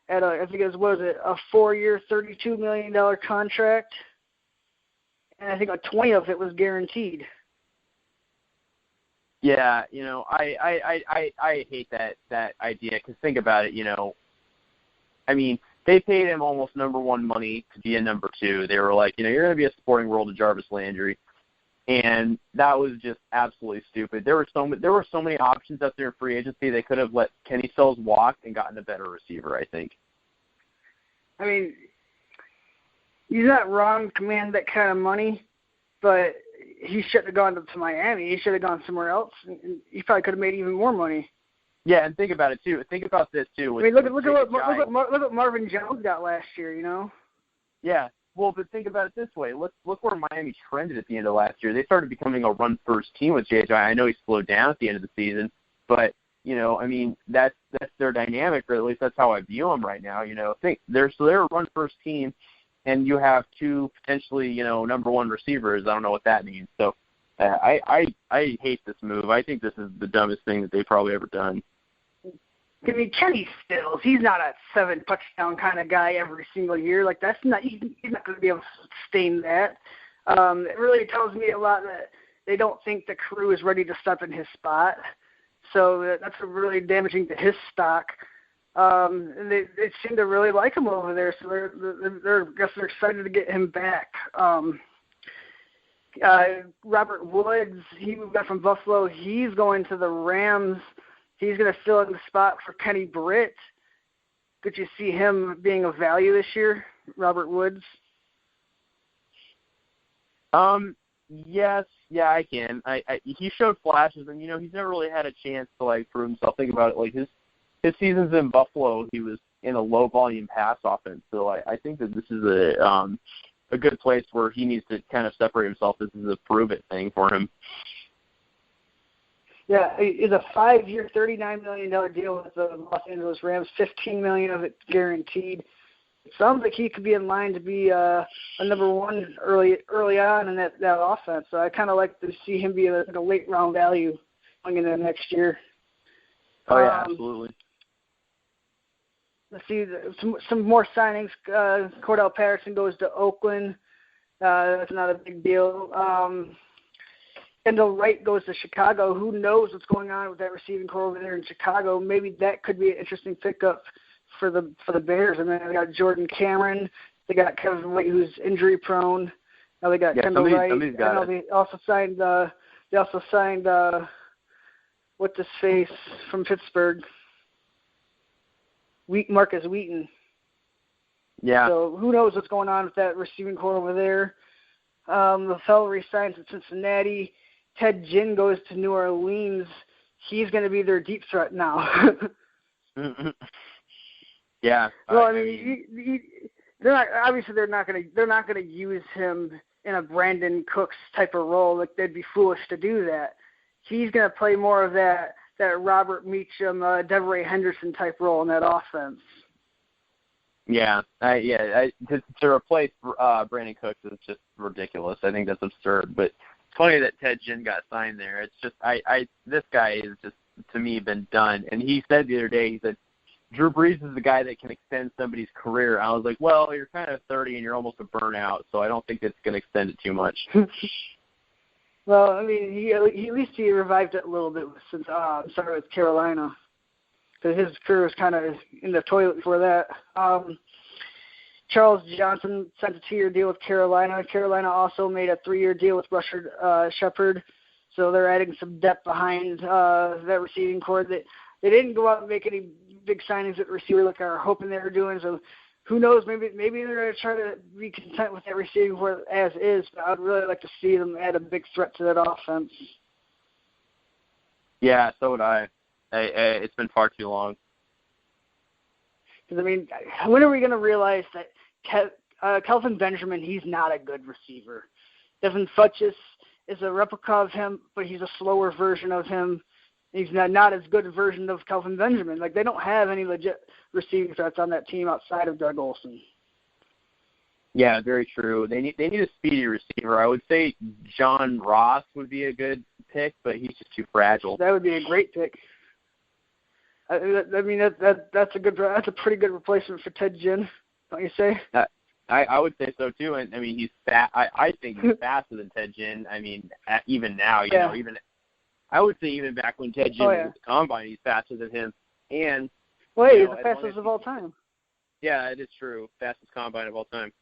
S1: at I think it was a 4-year, $32 million contract, and I think 20 of it was guaranteed.
S2: Yeah, I hate that idea, because think about it. I mean, they paid him almost number one money to be a number two. They were like, you're going to be a Sporting World of Jarvis Landry. And that was just absolutely stupid. There were so many options up there in free agency. They could have let Kenny Stills walk and gotten a better receiver, I think.
S1: I mean, he's not wrong to command that kind of money, but he shouldn't have gone to Miami. He should have gone somewhere else, and he probably could have made even more money.
S2: Yeah, and think about it too. Think about this too.
S1: I mean, look at what Marvin Jones got last year.
S2: Yeah. Well, but think about it this way. Look where Miami trended at the end of last year. They started becoming a run-first team with J.J. I know he slowed down at the end of the season, but I mean that's their dynamic, or at least that's how I view them right now. They're a run-first team, and you have two potentially number one receivers. I don't know what that means. So I hate this move. I think this is the dumbest thing that they've probably ever done.
S1: I mean, Kenny Stills, he's not a 7-touchdown kind of guy every single year. Like, he's not going to be able to sustain that. It really tells me a lot that they don't think the crew is ready to step in his spot. So that's really damaging to his stock. And they seem to really like him over there. So they're excited to get him back. Robert Woods, he moved back from Buffalo. He's going to the Rams. He's going to fill in the spot for Kenny Britt. Could you see him being of value this year, Robert Woods?
S2: Yes, yeah, I can. He showed flashes, and he's never really had a chance to prove himself. Think about it, his seasons in Buffalo, he was in a low volume pass offense. So I think that this is a good place where he needs to kind of separate himself. This is a prove it thing for him.
S1: Yeah, it's a 5-year, $39 million deal with the Los Angeles Rams, $15 million of it guaranteed. It sounds like he could be in line to be a number one early on in that offense. So I kind of like to see him be a late round value going into next year.
S2: Oh yeah, absolutely.
S1: Let's see some more signings. Cordell Patterson goes to Oakland. That's not a big deal. Kendall Wright goes to Chicago. Who knows what's going on with that receiving core over there in Chicago? Maybe that could be an interesting pickup for the Bears. And then they got Jordan Cameron. They got Kevin White, who's injury prone. Now they got Kendall Wright. They also signed. What's his face from Pittsburgh? Marcus Wheaton.
S2: Yeah.
S1: So who knows what's going on with that receiving core over there? LaFell resigns at Cincinnati. Ted Ginn goes to New Orleans. He's going to be their deep threat now.
S2: Yeah.
S1: Well, I mean, they're not going to use him in a Brandon Cooks type of role. Like, they'd be foolish to do that. He's going to play more of that Robert Meacham, Deveray Henderson type role in that offense.
S2: Yeah, to replace Brandon Cooks is just ridiculous. I think that's absurd. But it's funny that Ted Ginn got signed there. It's just this guy is just, to me, been done. And he said the other day, he said, Drew Brees is the guy that can extend somebody's career. I was like, well, you're kind of 30 and you're almost a burnout, so I don't think it's going to extend it too much.
S1: Well, I mean, he at least revived it a little bit since with Carolina. Because his career was kind of in the toilet before that. Charles Johnson signed a 2-year deal with Carolina. Carolina also made a 3-year deal with Rusher Shepard. So they're adding some depth behind that receiving core. They didn't go out and make any big signings at receiver like I were hoping they were doing. So who knows? Maybe they're going to try to be content with that receiving core as is. But I'd really like to see them add a big threat to that offense.
S2: Yeah, so would I. It's been far too long.
S1: Because, I mean, when are we going to realize that Kelvin Benjamin, he's not a good receiver? Devin Funchess is a replica of him, but he's a slower version of him. He's not as good a version of Kelvin Benjamin. Like, they don't have any legit receiving threats on that team outside of Doug Olson.
S2: Yeah, very true. They need a speedy receiver. I would say John Ross would be a good pick, but he's just too fragile.
S1: That would be a great pick. I mean, that's a pretty good replacement for Ted Ginn, don't you say?
S2: I would say so too. And I mean, he's fast. I think he's faster than Ted Ginn. I mean, even now, you know, even I would say even back when Ted Ginn was at the combine, he's faster than him. And
S1: he's the fastest of all time.
S2: Yeah, it is true. Fastest combine of all time.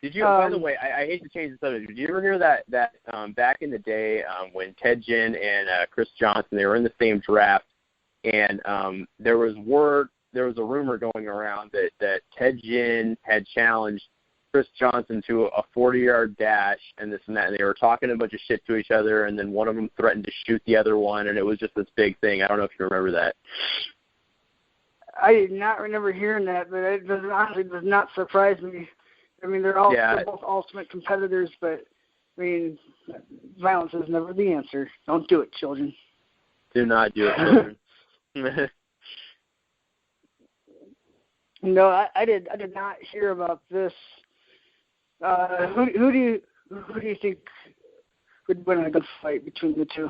S2: Did you? By the way, I hate to change the subject. Did you ever hear that back in the day when Ted Ginn and Chris Johnson, they were in the same draft, and there was a rumor going around that Ted Ginn had challenged Chris Johnson to a 40-yard dash and this and that, and they were talking a bunch of shit to each other, and then one of them threatened to shoot the other one, and it was just this big thing. I don't know if you remember that.
S1: I did not remember hearing that, but it honestly does not surprise me. I mean, they're both ultimate competitors, but, I mean, violence is never the answer. Don't do it, children.
S2: Do not do it, children.
S1: No, I did not hear about this. Who do you think would win a good fight between the two?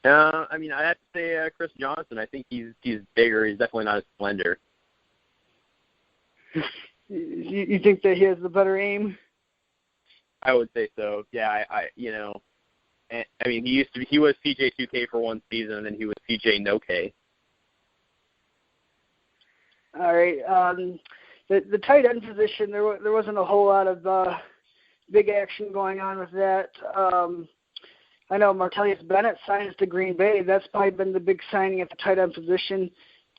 S2: I mean, I have to say Chris Johnson. I think he's bigger. He's definitely not as slender.
S1: You think that he has the better aim?
S2: I would say so. Yeah, I mean, he was CJ 2K for one season, and then he was CJ No K.
S1: All right. The tight end position, there wasn't a whole lot of big action going on with that. I know Martellus Bennett signs to Green Bay. That's probably been the big signing at the tight end position.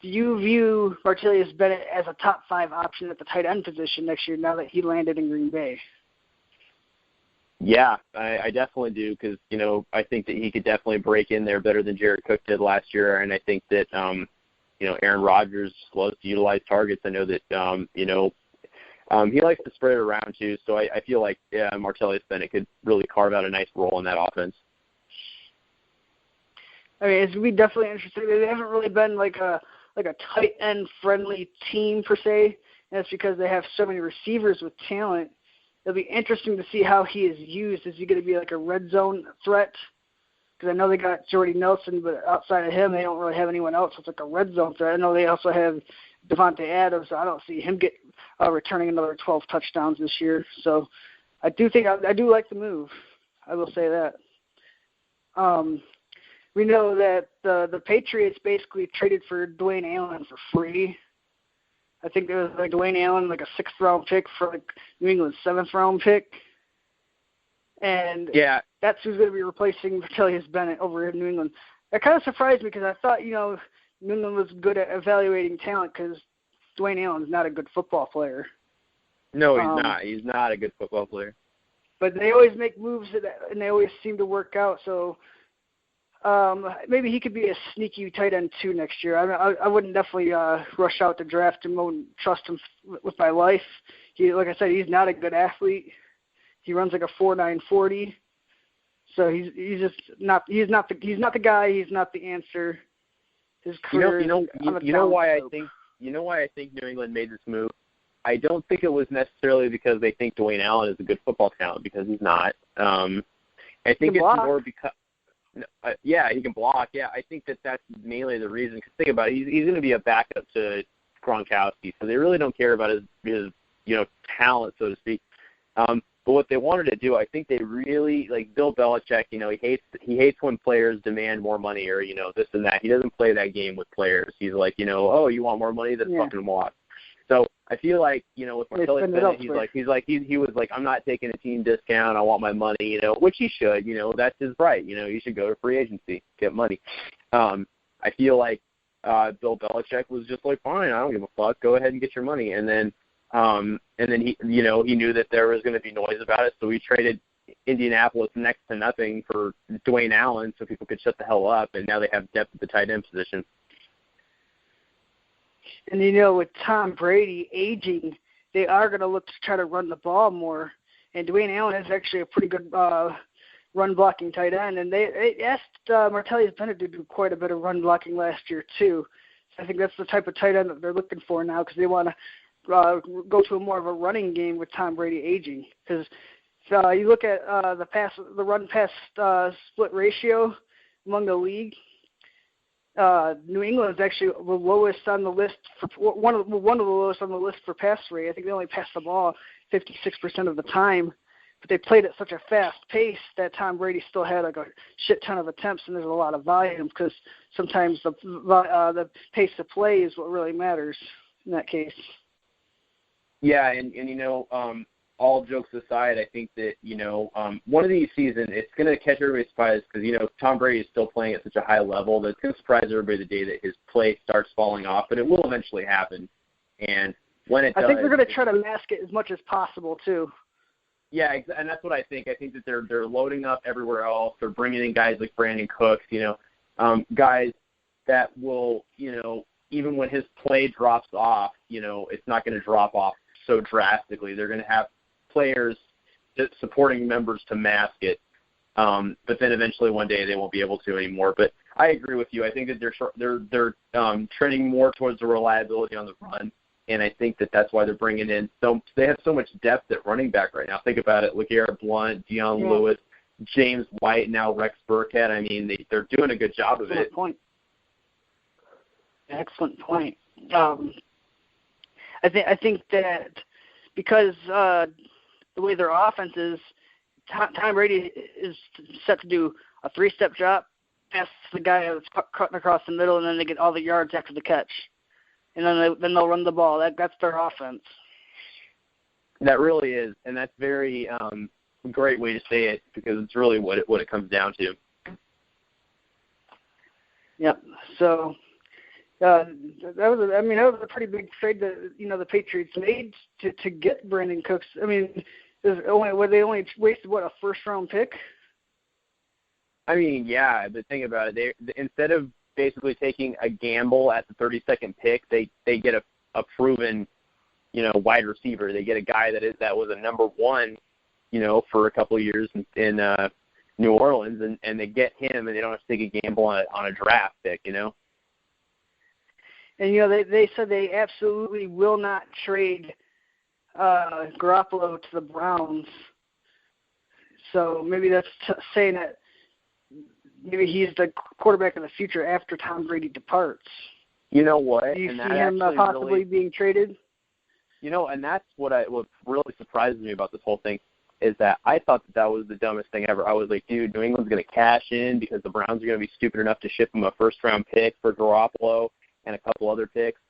S1: Do you view Martellus Bennett as a top 5 option at the tight end position next year now that he landed in Green Bay?
S2: Yeah, I definitely do because, I think that he could definitely break in there better than Jared Cook did last year, and I think that, Aaron Rodgers loves to utilize targets. I know that, he likes to spread it around too, so I feel like Martellus Bennett could really carve out a nice role in that offense.
S1: I mean, it's going to be definitely interesting. They haven't really been like a tight end friendly team per se, and that's because they have so many receivers with talent. It'll be interesting to see how he is used. Is he going to be like a red zone threat? Because I know they got Jordy Nelson, but outside of him, they don't really have anyone else that's like a red zone threat. I know they also have Devontae Adams, so I don't see him returning another 12 touchdowns this year. So I do think I do like the move. I will say that. We know that the Patriots basically traded for Dwayne Allen for free. I think there was like Dwayne Allen, like a 6th-round pick for like New England's 7th-round pick. And that's who's going to be replacing Martellus Bennett over in New England. That kind of surprised me because I thought, New England was good at evaluating talent because Dwayne Allen's not a good football player.
S2: No, he's not. He's not a good football player.
S1: But they always make moves, and they always seem to work out. So maybe he could be a sneaky tight end too next year. I wouldn't definitely rush out to draft him. I wouldn't trust him with my life. Like I said, he's not a good athlete. He runs like a 4.9 40. So he's just not. He's not the guy. He's not the answer. His career.
S2: You know why I think New England made this move. I don't think it was necessarily because they think Dwayne Allen is a good football talent, because he's not. I think it's more because. He can block. Yeah, I think that's mainly the reason. Because think about it, he's going to be a backup to Gronkowski, so they really don't care about his talent, so to speak. But what they wanted to do, I think they really like Bill Belichick. He hates when players demand more money or this and that. He doesn't play that game with players. He's like, oh, you want more money? Then fucking walk. So I feel like with Martellus Bennett, he was like, I'm not taking a team discount. I want my money. Which he should. That's his right. You should go to free agency, get money. I feel like Bill Belichick was just like, fine, I don't give a fuck. Go ahead and get your money. And then he knew that there was going to be noise about it, so he traded Indianapolis next to nothing for Dwayne Allen, so people could shut the hell up. And now they have depth at the tight end position.
S1: And with Tom Brady aging, they are going to look to try to run the ball more. And Dwayne Allen is actually a pretty good run-blocking tight end. And they asked Martellus Bennett to do quite a bit of run-blocking last year, too. So I think that's the type of tight end that they're looking for now, because they want to go to more of a running game with Tom Brady aging. Because you look at the run-pass split ratio among the league, New England is actually the lowest on the list for one of the lowest on the list for pass rate. I think they only pass the ball 56% of the time. but they played at such a fast pace that Tom Brady still had like a shit ton of attempts, and there's a lot of volume because sometimes the pace of play is what really matters in that case.
S2: Yeah, and all jokes aside, I think that, one of these seasons, it's going to catch everybody's surprise because, Tom Brady is still playing at such a high level that it's going to surprise everybody the day that his play starts falling off, but it will eventually happen. And when it does,
S1: I think they're going to try to mask it as much as possible, too.
S2: Yeah, and that's what I think. I think that they're loading up everywhere else. They're bringing in guys like Brandon Cooks, guys that will, even when his play drops off, it's not going to drop off so drastically. They're going to have players, supporting members to mask it, but then eventually one day they won't be able to anymore. But I agree with you. I think that they're trending more towards the reliability on the run, and I think that that's why they're bringing in. So they have so much depth at running back right now. Think about it: LeGarrette Blount, Deion Lewis, James White, now Rex Burkhead. I mean, they're doing a good job of it.
S1: Excellent point. I think that because the way their offense is, Tom Brady is set to do a 3-step drop, pass the guy that's cutting across the middle, and then they get all the yards after the catch. And then they'll run the ball. That's their offense.
S2: That really is, and that's very great way to say it because it's really what it comes down to.
S1: Yep. So that was a pretty big trade that the Patriots made to get Brandon Cooks. I mean, they only wasted a first-round pick.
S2: I mean, yeah, but think about it. They instead of basically taking a gamble at the 32nd pick, they get a proven, wide receiver. They get a guy that was a number one, for a couple of years in New Orleans, and they get him, and they don't have to take a gamble on a draft pick, And
S1: they said they absolutely will not trade Garoppolo to the Browns. So maybe that's saying that maybe he's the quarterback of the future after Tom Brady departs.
S2: You know what?
S1: Do you see him possibly being traded?
S2: And that's what really surprises me about this whole thing is that I thought that was the dumbest thing ever. I was like, dude, New England's going to cash in because the Browns are going to be stupid enough to ship him a first-round pick for Garoppolo and a couple other picks.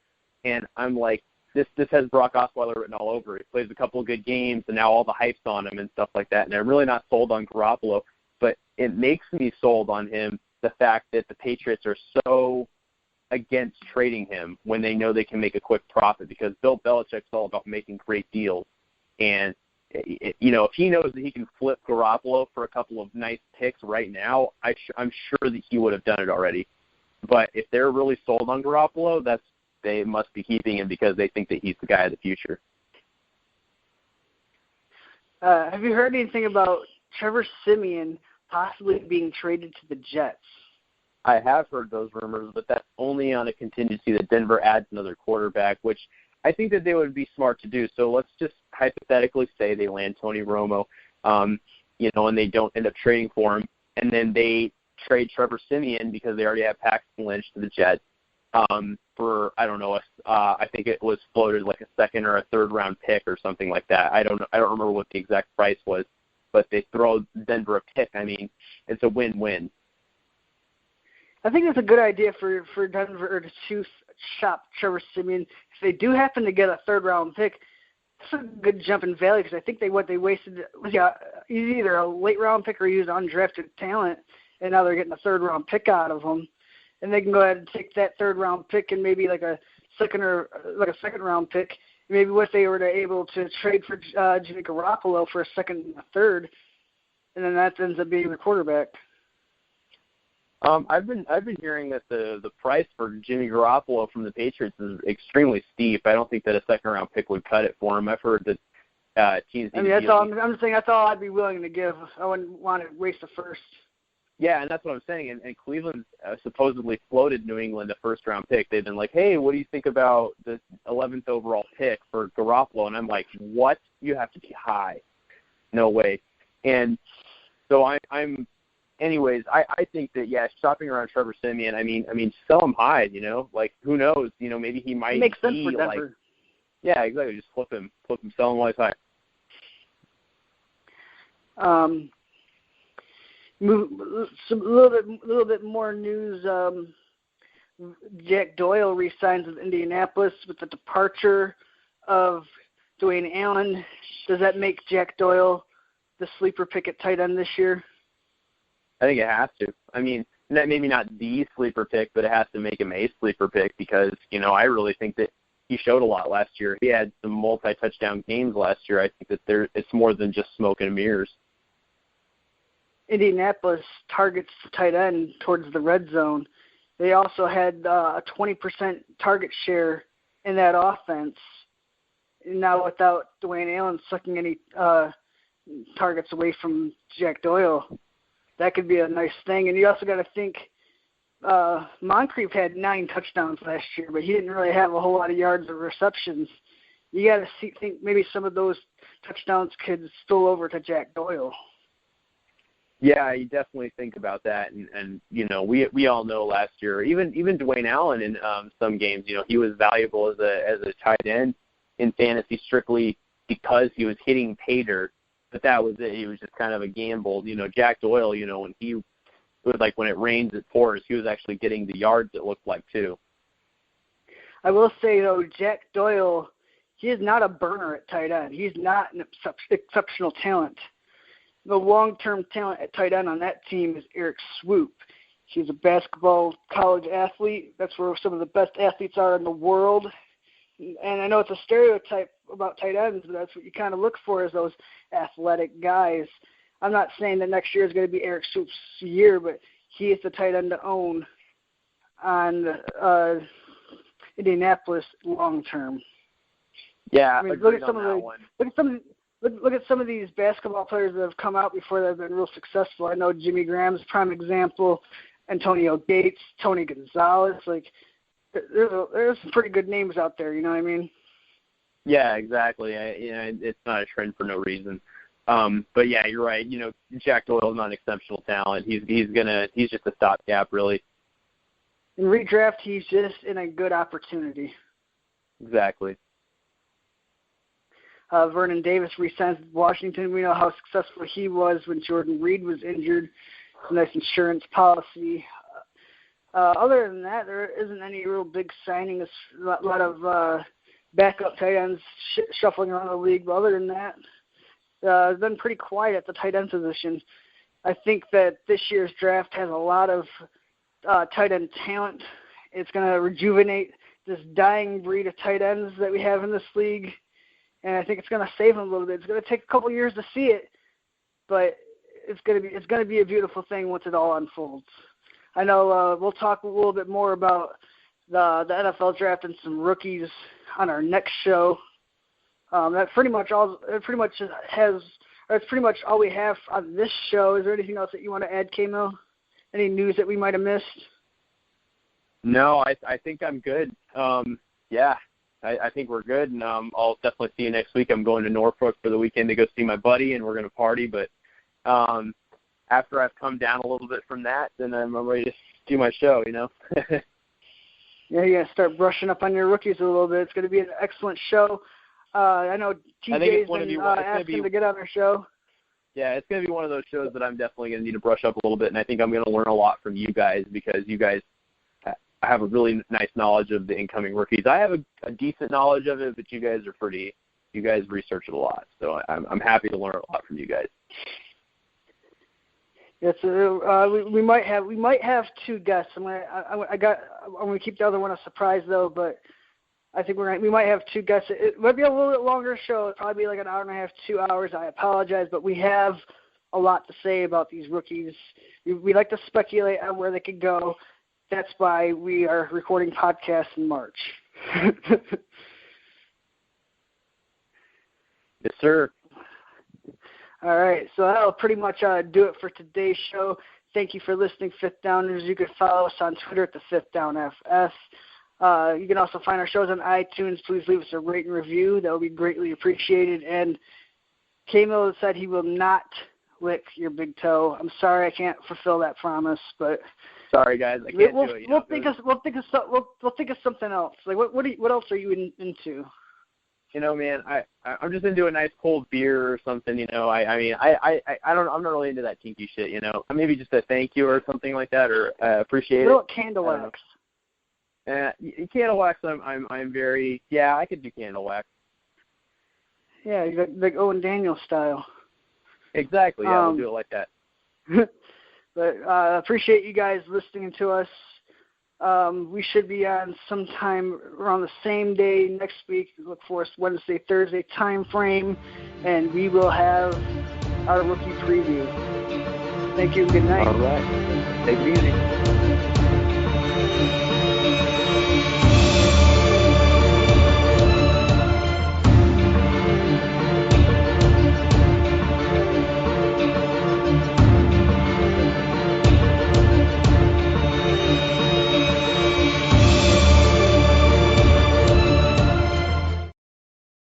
S2: And I'm like, this has Brock Osweiler written all over it. He plays a couple of good games, and now all the hype's on him and stuff like that. And I'm really not sold on Garoppolo, but it makes me sold on him, the fact that the Patriots are so against trading him when they know they can make a quick profit because Bill Belichick's all about making great deals. And, if he knows that he can flip Garoppolo for a couple of nice picks right now, I'm sure that he would have done it already. But if they're really sold on Garoppolo, they must be keeping him because they think that he's the guy of the future.
S1: Have you heard anything about Trevor Siemian possibly being traded to the Jets?
S2: I have heard those rumors, but that's only on a contingency that Denver adds another quarterback, which I think that they would be smart to do. So let's just hypothetically say they land Tony Romo, and they don't end up trading for him, and then they trade Trevor Siemian because they already have Paxton Lynch to the Jets for, I don't know, I think it was floated like a second or a third-round pick or something like that. I don't remember what the exact price was, but they throw Denver a pick. I mean, it's a win-win.
S1: I think it's a good idea for Denver to shop Trevor Siemian. If they do happen to get a third-round pick, that's a good jump in value because I think they wasted was either a late-round pick or used undrafted talent, and now they're getting a third-round pick out of them. And they can go ahead and take that third-round pick and maybe like a second-round pick. Maybe what they were able to trade for Jimmy Garoppolo for a second and a third, and then that ends up being the quarterback.
S2: I've been hearing that the price for Jimmy Garoppolo from the Patriots is extremely steep. I don't think that a second-round pick would cut it for him. I've heard that teams.
S1: I'm just saying that's all I'd be willing to give. I wouldn't want to waste a first. Yeah,
S2: and that's what I'm saying. And Cleveland supposedly floated New England a first-round pick. They've been like, hey, what do you think about the 11th overall pick for Garoppolo? And I'm like, what? You have to be high. No way. And so I'm anyways, I think that, shopping around Trevor Siemian, I mean, sell him high, like, who knows, maybe he might
S1: makes sense for Denver.
S2: Yeah, exactly, just flip him, sell him while he's high.
S1: A little bit more news. Jack Doyle re-signs with Indianapolis with the departure of Dwayne Allen. Does that make Jack Doyle the sleeper pick at tight end this year?
S2: I think it has to. I mean, maybe not the sleeper pick, but it has to make him a sleeper pick because, I really think that he showed a lot last year. He had some multi-touchdown games last year. I think that it's more than just smoke and mirrors.
S1: Indianapolis targets tight end towards the red zone. They also had a 20% target share in that offense. Now without Dwayne Allen sucking any targets away from Jack Doyle, that could be a nice thing. And you also got to think Moncrief had 9 touchdowns last year, but he didn't really have a whole lot of yards or receptions. You got to think maybe some of those touchdowns could spill over to Jack Doyle.
S2: Yeah, you definitely think about that, and we all know last year, even Dwayne Allen in some games, he was valuable as a tight end in fantasy strictly because he was hitting pay dirt, but that was it. He was just kind of a gamble. Jack Doyle, when it was like when it rains it pours, he was actually getting the yards it looked like too.
S1: I will say though, Jack Doyle, he is not a burner at tight end. He's not an exceptional talent. The long-term talent at tight end on that team is Eric Swoop. He's a basketball college athlete. That's where some of the best athletes are in the world. And I know it's a stereotype about tight ends, but that's what you kind of look for is those athletic guys. I'm not saying that next year is going to be Eric Swoop's year, but he is the tight end to own on Indianapolis long-term.
S2: Yeah,
S1: I mean, look at some of these basketball players that have come out before that have been real successful. I know Jimmy Graham's a prime example, Antonio Gates, Tony Gonzalez. Like, there's some pretty good names out there. You know what I mean?
S2: Yeah, exactly. It's not a trend for no reason. But yeah, you're right. Jack Doyle's not an exceptional talent. He's just a stopgap, really.
S1: In redraft, he's just in a good opportunity.
S2: Exactly.
S1: Vernon Davis re-signs with Washington. We know how successful he was when Jordan Reed was injured. It's a nice insurance policy. Other than that, there isn't any real big signings. A lot of backup tight ends shuffling around the league. But other than that, it's been pretty quiet at the tight end position. I think that this year's draft has a lot of tight end talent. It's going to rejuvenate this dying breed of tight ends that we have in this league. And I think it's going to save them a little bit. It's going to take a couple years to see it, but it's going to be a beautiful thing once it all unfolds. I know we'll talk a little bit more about the NFL draft and some rookies on our next show. That's pretty much all we have on this show. Is there anything else that you want to add, K-Mill? Any news that we might have missed?
S2: No, I think I'm good. Yeah. I think we're good, and I'll definitely see you next week. I'm going to Norfolk for the weekend to go see my buddy, and we're going to party. But after I've come down a little bit from that, then I'm ready to do my show, Yeah,
S1: you got to start brushing up on your rookies a little bit. It's going to be an excellent show. I know TJ's been asking to get on our show.
S2: Yeah, it's going to be one of those shows that I'm definitely going to need to brush up a little bit, and I think I'm going to learn a lot from you guys because you guys have a really nice knowledge of the incoming rookies. I have a decent knowledge of it, but you guys research it a lot, so I'm happy to learn a lot from you guys.
S1: Yes, we might have 2 guests. I'm gonna keep the other one a surprise though, but I think we might have 2 guests. It might be a little bit longer show. It'll probably be like an hour and a half, 2 hours. I apologize, but we have a lot to say about these rookies. We like to speculate on where they could go. That's why we are recording podcasts in March.
S2: Yes, sir.
S1: All right, so that'll pretty much do it for today's show. Thank you for listening, Fifth Downers. You can follow us on Twitter at the Fifth Down FS. You can also find our shows on iTunes. Please leave us a rate and review. That would be greatly appreciated. And K-Mill said he will not lick your big toe. I'm sorry I can't fulfill that promise, but
S2: sorry guys, I can't do it.
S1: We'll think of something else. Like what else are you into?
S2: you know, man, I'm just into a nice cold beer or something, you know. I'm not really into that kinky shit, you know. Maybe just a thank you or something like that, or appreciate
S1: little
S2: it.
S1: Candle wax.
S2: Candle wax, I'm very, yeah, I could do candle wax.
S1: Yeah, like Owen Daniels style.
S2: Exactly, yeah, we'll do it like that.
S1: But appreciate you guys listening to us. We should be on sometime around the same day next week. Look for us Wednesday, Thursday time frame, and we will have our rookie preview. Thank you and good night.
S2: All right. Take it easy.